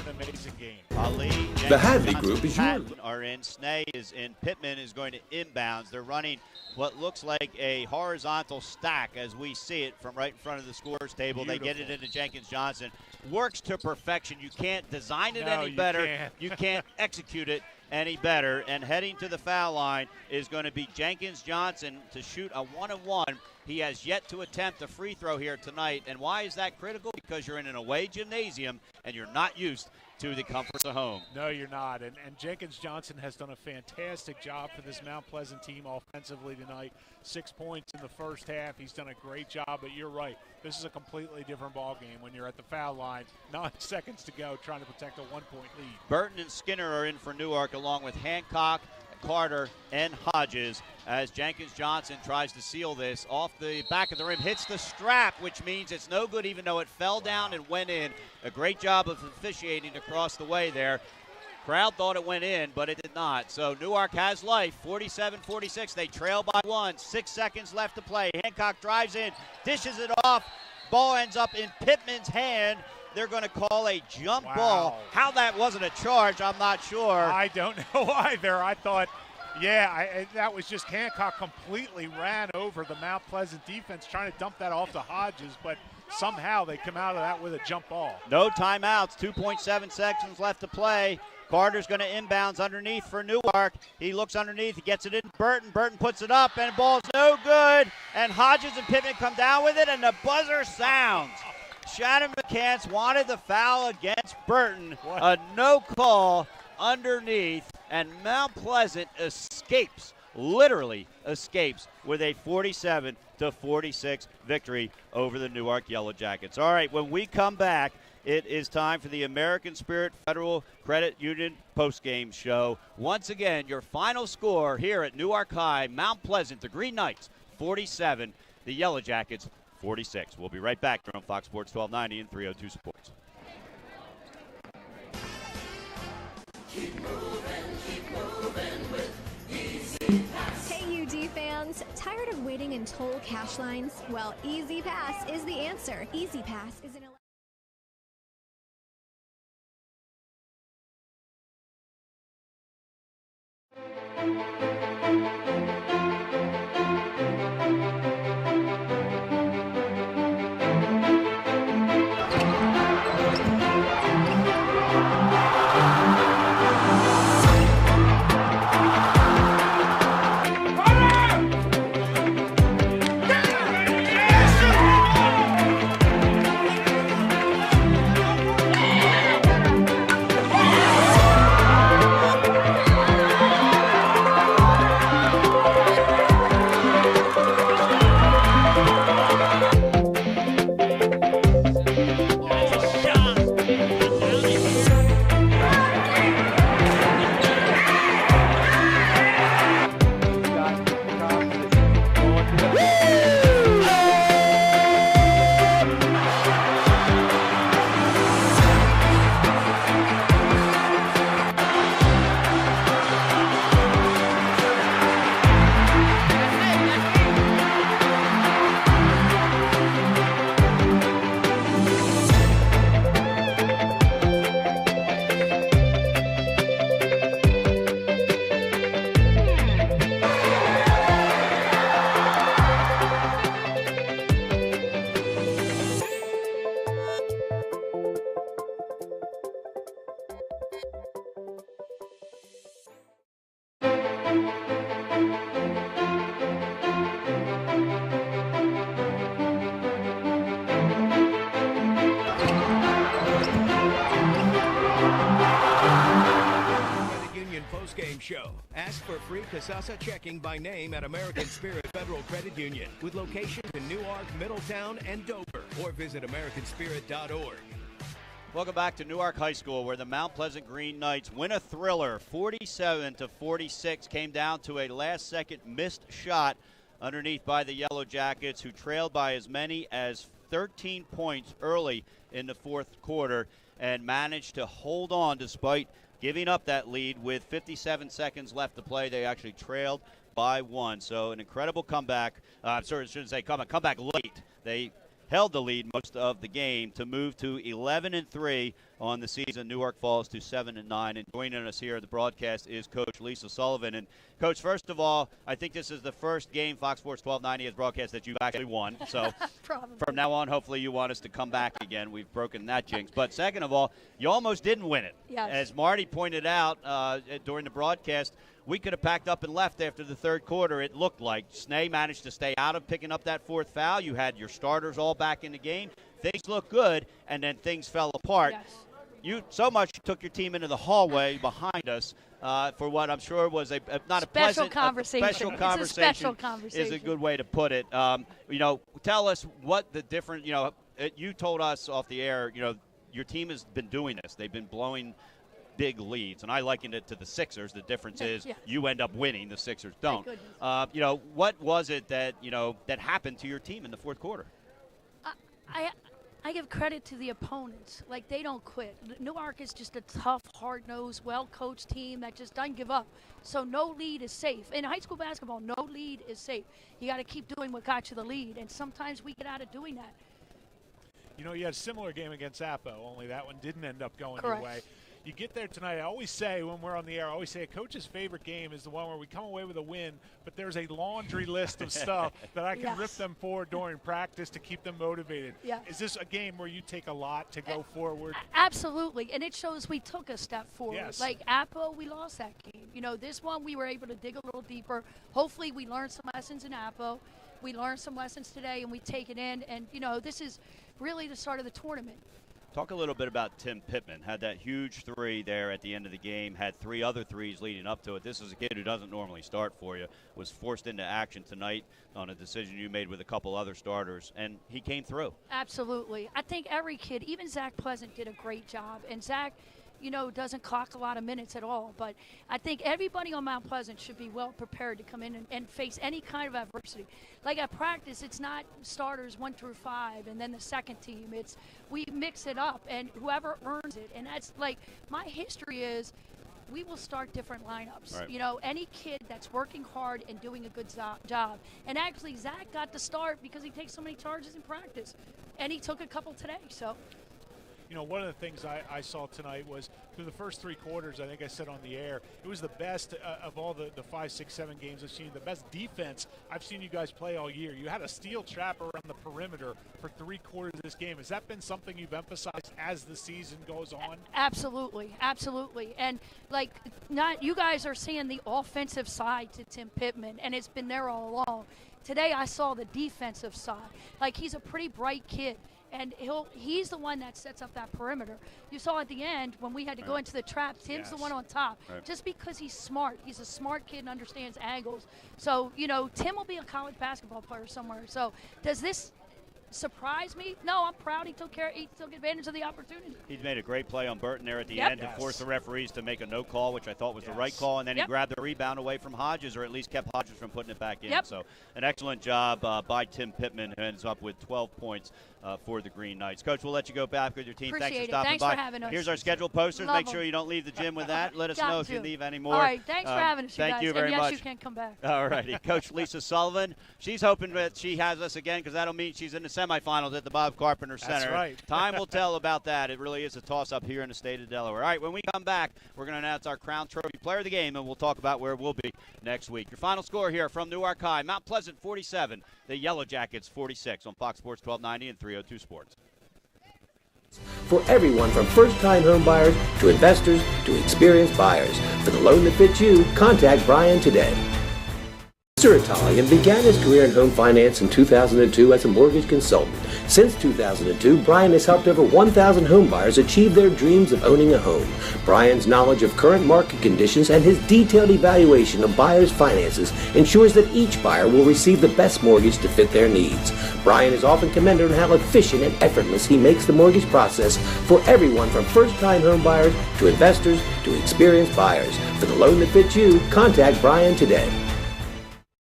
The Hadley Group is yours. Are in. Snee is in. Pittman is going to inbounds. They're running what looks like a horizontal stack as we see it from right in front of the scorer's table. Beautiful. They get it into Jenkins Johnson. Works to perfection. You can't design it any better. You can't execute it any better. And heading to the foul line is going to be Jenkins Johnson to shoot a 1-on-1. He has yet to attempt a free throw here tonight. And why is that critical? Because you're in an away gymnasium and you're not used to the comforts of home. No, you're not. And Jenkins Johnson has done a fantastic job for this Mount Pleasant team offensively tonight. 6 points in the first half. He's done a great job, but you're right. This is a completely different ball game when you're at the foul line. 9 seconds to go trying to protect a 1-point lead. Burton and Skinner are in for Newark along with Hancock, Carter, and Hodges as Jenkins Johnson tries to seal this off the back of the rim. Hits the strap, which means it's no good even though it fell down and went in. A great job of officiating across the way there. Crowd thought it went in, but it did not. So Newark has life, 47-46. They trail by 1. 6 seconds left to play. Hancock drives in, dishes it off. Ball ends up in Pittman's hand. They're going to call a jump ball. How that wasn't a charge, I'm not sure. I don't know either. I thought, that was just Hancock completely ran over the Mount Pleasant defense trying to dump that off to Hodges, but somehow they come out of that with a jump ball. No timeouts, 2.7 seconds left to play. Carter's going to inbounds underneath for Newark. He looks underneath. He gets it in Burton. Burton puts it up, and the ball's no good. And Hodges and Pittman come down with it, and the buzzer sounds. Shannon McCants wanted the foul against Burton. A no call underneath, and Mount Pleasant escapes, literally escapes, with a 47-46 victory over the Newark Yellow Jackets. All right, when we come back, it is time for the American Spirit Federal Credit Union postgame show. Once again, your final score here at Newark High, Mount Pleasant, the Green Knights, 47, the Yellow Jackets, 46. We'll be right back here on Fox Sports 1290 and 302 Sports. Keep moving with Easy Pass. Hey, UD fans, tired of waiting in toll cash lines? Well, Easy Pass is the answer. Easy Pass is an Show. Ask for free Kasasa checking by name at American Spirit Federal Credit Union with locations in Newark, Middletown, and Dover, or visit americanspirit.org. Welcome back to Newark High School, where the Mount Pleasant Green Knights win a thriller. 47-46, came down to a last-second missed shot underneath by the Yellow Jackets, who trailed by as many as 13 points early in the fourth quarter and managed to hold on despite giving up that lead with 57 seconds left to play. They actually trailed by one. So an incredible comeback. I shouldn't say comeback late. They held the lead most of the game to move to 11-3 on the season. Newark falls to 7-9. And joining us here at the broadcast is Coach Lisa Sullivan. And Coach, first of all, I think this is the first game Fox Sports 1290 has broadcast that you've actually won. So from now on, hopefully you want us to come back again. We've broken that jinx. But second of all, you almost didn't win it. Yes. As Marty pointed out during the broadcast, we could have packed up and left after the third quarter, it looked like. Snee managed to stay out of picking up that fourth foul. You had your starters all back in the game. Things looked good, and then things fell apart. Yes. You so much took your team into the hallway behind us for what I'm sure was not a pleasant conversation. Special it's conversation. A special conversation Is a good way to put it. Tell us what the different. You told us off the air. Your team has been doing this. They've been blowing big leads, and I likened it to the Sixers. The difference is you end up winning, the Sixers don't. What was it that that happened to your team in the fourth quarter? I give credit to the opponents. Like, they don't quit. Newark is just a tough, hard-nosed, well-coached team that just doesn't give up. So no lead is safe. In high school basketball, no lead is safe. You got to keep doing what got you the lead, and sometimes we get out of doing that. You had a similar game against Appo, only that one didn't end up going Correct. your way. you get there tonight. I always say when we're on the air, I always say a coach's favorite game is the one where we come away with a win, but there's a laundry list of stuff that I can rip them for during practice to keep them motivated. Yeah. Is this a game where you take a lot to go forward? Absolutely, and it shows we took a step forward. Yes. Like Appo, we lost that game. You know, this one we were able to dig a little deeper. Hopefully we learned some lessons in Appo. We learned some lessons today, and we take it in. And, you know, this is really the start of the tournament. Talk a little bit about Tim Pittman. Had that huge three there at the end of the game, had 3 other threes leading up to it. This is a kid who doesn't normally start for you, was forced into action tonight on a decision you made with a couple other starters, and he came through. Absolutely. I think every kid, even Zach Pleasant, did a great job. And Zach, you know, doesn't clock a lot of minutes at all. But I think everybody on Mount Pleasant should be well prepared to come in and face any kind of adversity. Like at practice, it's not starters 1 through 5 and then the second team. It's we mix it up, and whoever earns it. And that's like my history is we will start different lineups. Right. You know, any kid that's working hard and doing a good job. And actually, Zach got the start because he takes so many charges in practice, and he took a couple today. So. You know, one of the things I saw tonight was through the first 3 quarters, I think I said on the air, it was the best of all the 5, 6, 7 games I've seen, the best defense I've seen you guys play all year. You had a steel trap around the perimeter for 3 quarters of this game. Has that been something you've emphasized as the season goes on? Absolutely, absolutely. And, like, not you guys are seeing the offensive side to Tim Pittman, and it's been there all along. Today I saw the defensive side. Like, he's a pretty bright kid. And he's the one that sets up that perimeter. You saw at the end when we had to go into the trap, Tim's the one on top. Right. Just because he's smart. He's a smart kid and understands angles. So, you know, Tim will be a college basketball player somewhere. So does this surprise me? No, I'm proud he took advantage of the opportunity. He made a great play on Burton there at the end to force the referees to make a no call, which I thought was the right call, and then he grabbed the rebound away from Hodges, or at least kept Hodges from putting it back in. So an excellent job by Tim Pittman, who ends up with 12 points for the Green Knights. Coach, we'll let you go back with your team. Appreciate Thanks for stopping Thanks by. For having us. Here's our scheduled posters. Love Make sure you don't leave the gym with that. Let us Got know if to. you leave anymore. All right, thanks for having us, Thank guys. you very and yes, much. you can come back. All righty. Coach Lisa Sullivan, she's hoping that she has us again because that'll mean she's in the semifinals at the Bob Carpenter Center. That's right. Time will tell about that. It really is a toss-up here in the state of Delaware. All right, when we come back, we're going to announce our Crown Trophy Player of the Game, and we'll talk about where we'll be next week. Your final score here from Newark High, Mount Pleasant 47, the Yellow Jackets 46 on Fox Sports 1290 and 302 Sports. For everyone from first-time home buyers to investors to experienced buyers. For the loan that fits you, contact Brian today. Mr. Italian began his career in home finance in 2002 as a mortgage consultant. Since 2002, Brian has helped over 1,000 home buyers achieve their dreams of owning a home. Brian's knowledge of current market conditions and his detailed evaluation of buyers' finances ensures that each buyer will receive the best mortgage to fit their needs. Brian is often commended on how efficient and effortless he makes the mortgage process for everyone from first-time home buyers to investors to experienced buyers. For the loan that fits you, contact Brian today.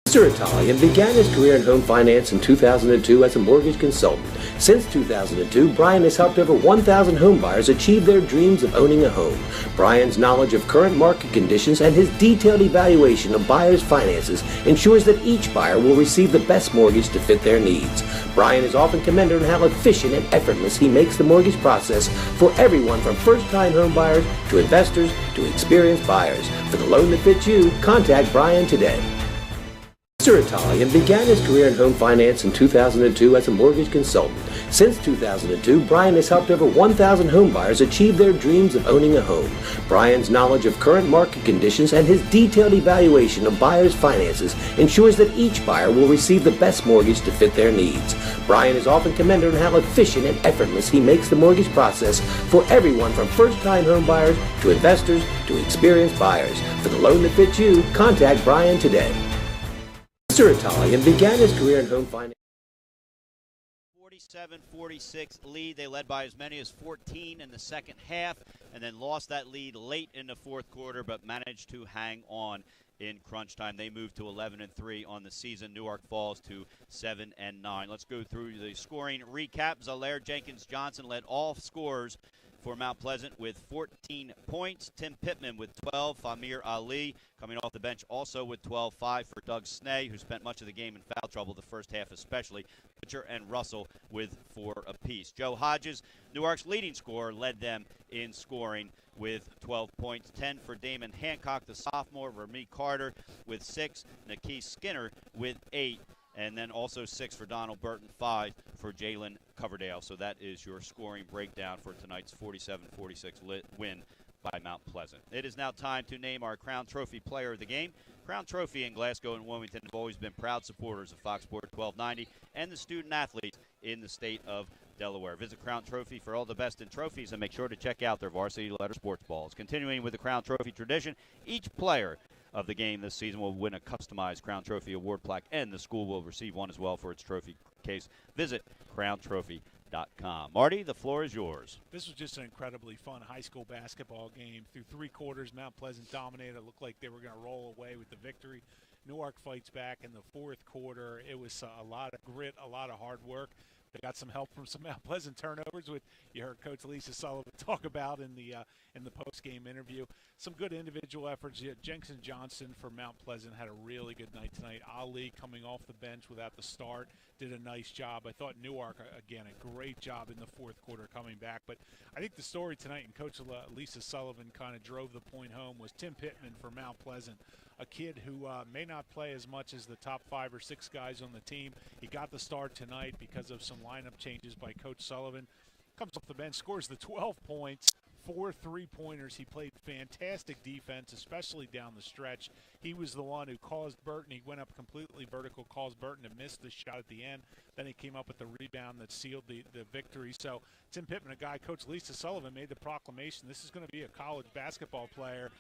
Mr. Italian began his career in home finance in 2002 as a mortgage consultant. Since 2002, Brian has helped over 1,000 home buyers achieve their dreams of owning a home. Brian's knowledge of current market conditions and his detailed evaluation of buyers' finances ensures that each buyer will receive the best mortgage to fit their needs. Brian is often commended on how efficient and effortless he makes the mortgage process for everyone from first-time home buyers to investors to experienced buyers. For the loan that fits you, contact Brian today. Mr. Italian began his career in home finance in 2002 as a mortgage consultant. Since 2002, Brian has helped over 1,000 home buyers achieve their dreams of owning a home. Brian's knowledge of current market conditions and his detailed evaluation of buyers' finances ensures that each buyer will receive the best mortgage to fit their needs. Brian is often commended on how efficient and effortless he makes the mortgage process for everyone from first-time home buyers to investors to experienced buyers. For the loan that fits you, contact Brian today. Mr. Italian began his career in home finance. 47-46 lead. They led by as many as 14 in the second half and then lost that lead late in the fourth quarter but managed to hang on in crunch time. They moved to 11-3 on the season. Newark falls to 7-9. Let's go through the scoring recap. Zalaire Jenkins Johnson led all scorers for Mount Pleasant with 14 points. Tim Pittman with 12. Famir Ali coming off the bench also with 12. 5 for Doug Snay, who spent much of the game in foul trouble the first half especially. Butcher and Russell with 4 apiece. Joe Hodges, Newark's leading scorer, led them in scoring with 12 points. 10 for Damon Hancock, the sophomore. Remy Carter with 6. Nikki Skinner with 8. And then also 6 for Donald Burton, 5 for Jalen Coverdale. So that is your scoring breakdown for tonight's 47-46 win by Mount Pleasant. It is now time to name our Crown Trophy player of the game. Crown Trophy in Glasgow and Wilmington have always been proud supporters of Fox Sports 1290 and the student athletes in the state of Delaware. Visit Crown Trophy for all the best in trophies and make sure to check out their varsity letter sports balls. Continuing with the Crown Trophy tradition, each player of the game this season will win a customized Crown Trophy award plaque, and the school will receive one as well for its trophy case. Visit crowntrophy.com. Marty, the floor is yours. This was just an incredibly fun high school basketball game. Through 3 quarters, Mount Pleasant dominated. It looked like they were going to roll away with the victory. Newark fights back in the 4th quarter. It was a lot of grit, a lot of hard work. They got some help from some Mount Pleasant turnovers, which you heard Coach Lisa Sullivan talk about in the post-game interview. Some good individual efforts. Jensen Johnson for Mount Pleasant had a really good night tonight. Ali coming off the bench without the start did a nice job. I thought Newark, again, a great job in the 4th quarter coming back. But I think the story tonight, and Coach Lisa Sullivan kind of drove the point home, was Tim Pittman for Mount Pleasant. A kid who may not play as much as the top 5 or 6 guys on the team. He got the start tonight because of some lineup changes by Coach Sullivan. Comes off the bench, scores the 12 points, 4 3-pointers. He played fantastic defense, especially down the stretch. He was the one who caused Burton. He went up completely vertical, caused Burton to miss the shot at the end. Then he came up with the rebound that sealed the victory. So Tim Pittman, a guy Coach Lisa Sullivan made the proclamation, this is going to be a college basketball player.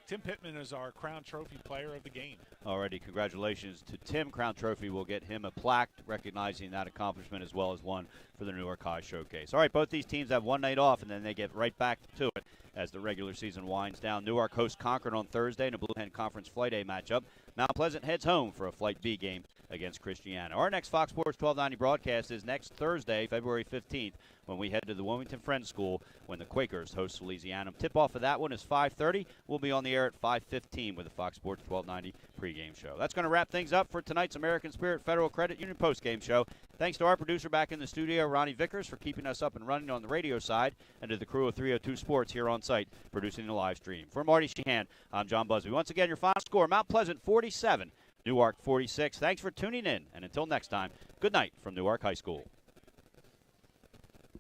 Tim Pittman is our Crown Trophy player of the game. Alrighty, congratulations to Tim. Crown Trophy will get him a plaque recognizing that accomplishment as well as one for the Newark High Showcase. All right, both these teams have one night off, and then they get right back to it as the regular season winds down. Newark hosts Concord on Thursday in a Blue Hen Conference Flight A matchup. Mount Pleasant heads home for a Flight B game against Christiana. Our next Fox Sports 1290 broadcast is next Thursday, February 15th, when we head to the Wilmington Friends School when the Quakers host Louisiana. Tip-off of that one is 5:30. We'll be on the air at 5:15 with the Fox Sports 1290 pregame show. That's going to wrap things up for tonight's American Spirit Federal Credit Union postgame show. Thanks to our producer back in the studio, Ronnie Vickers, for keeping us up and running on the radio side, and to the crew of 302 Sports here on site producing the live stream. For Marty Sheehan, I'm John Busby. Once again, your final score, Mount Pleasant 47, Newark 46. Thanks for tuning in, and until next time, good night from Newark High School.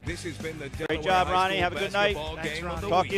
This has been the Great job, Ronnie. Have a good night. Thanks, Ronnie. Talk to you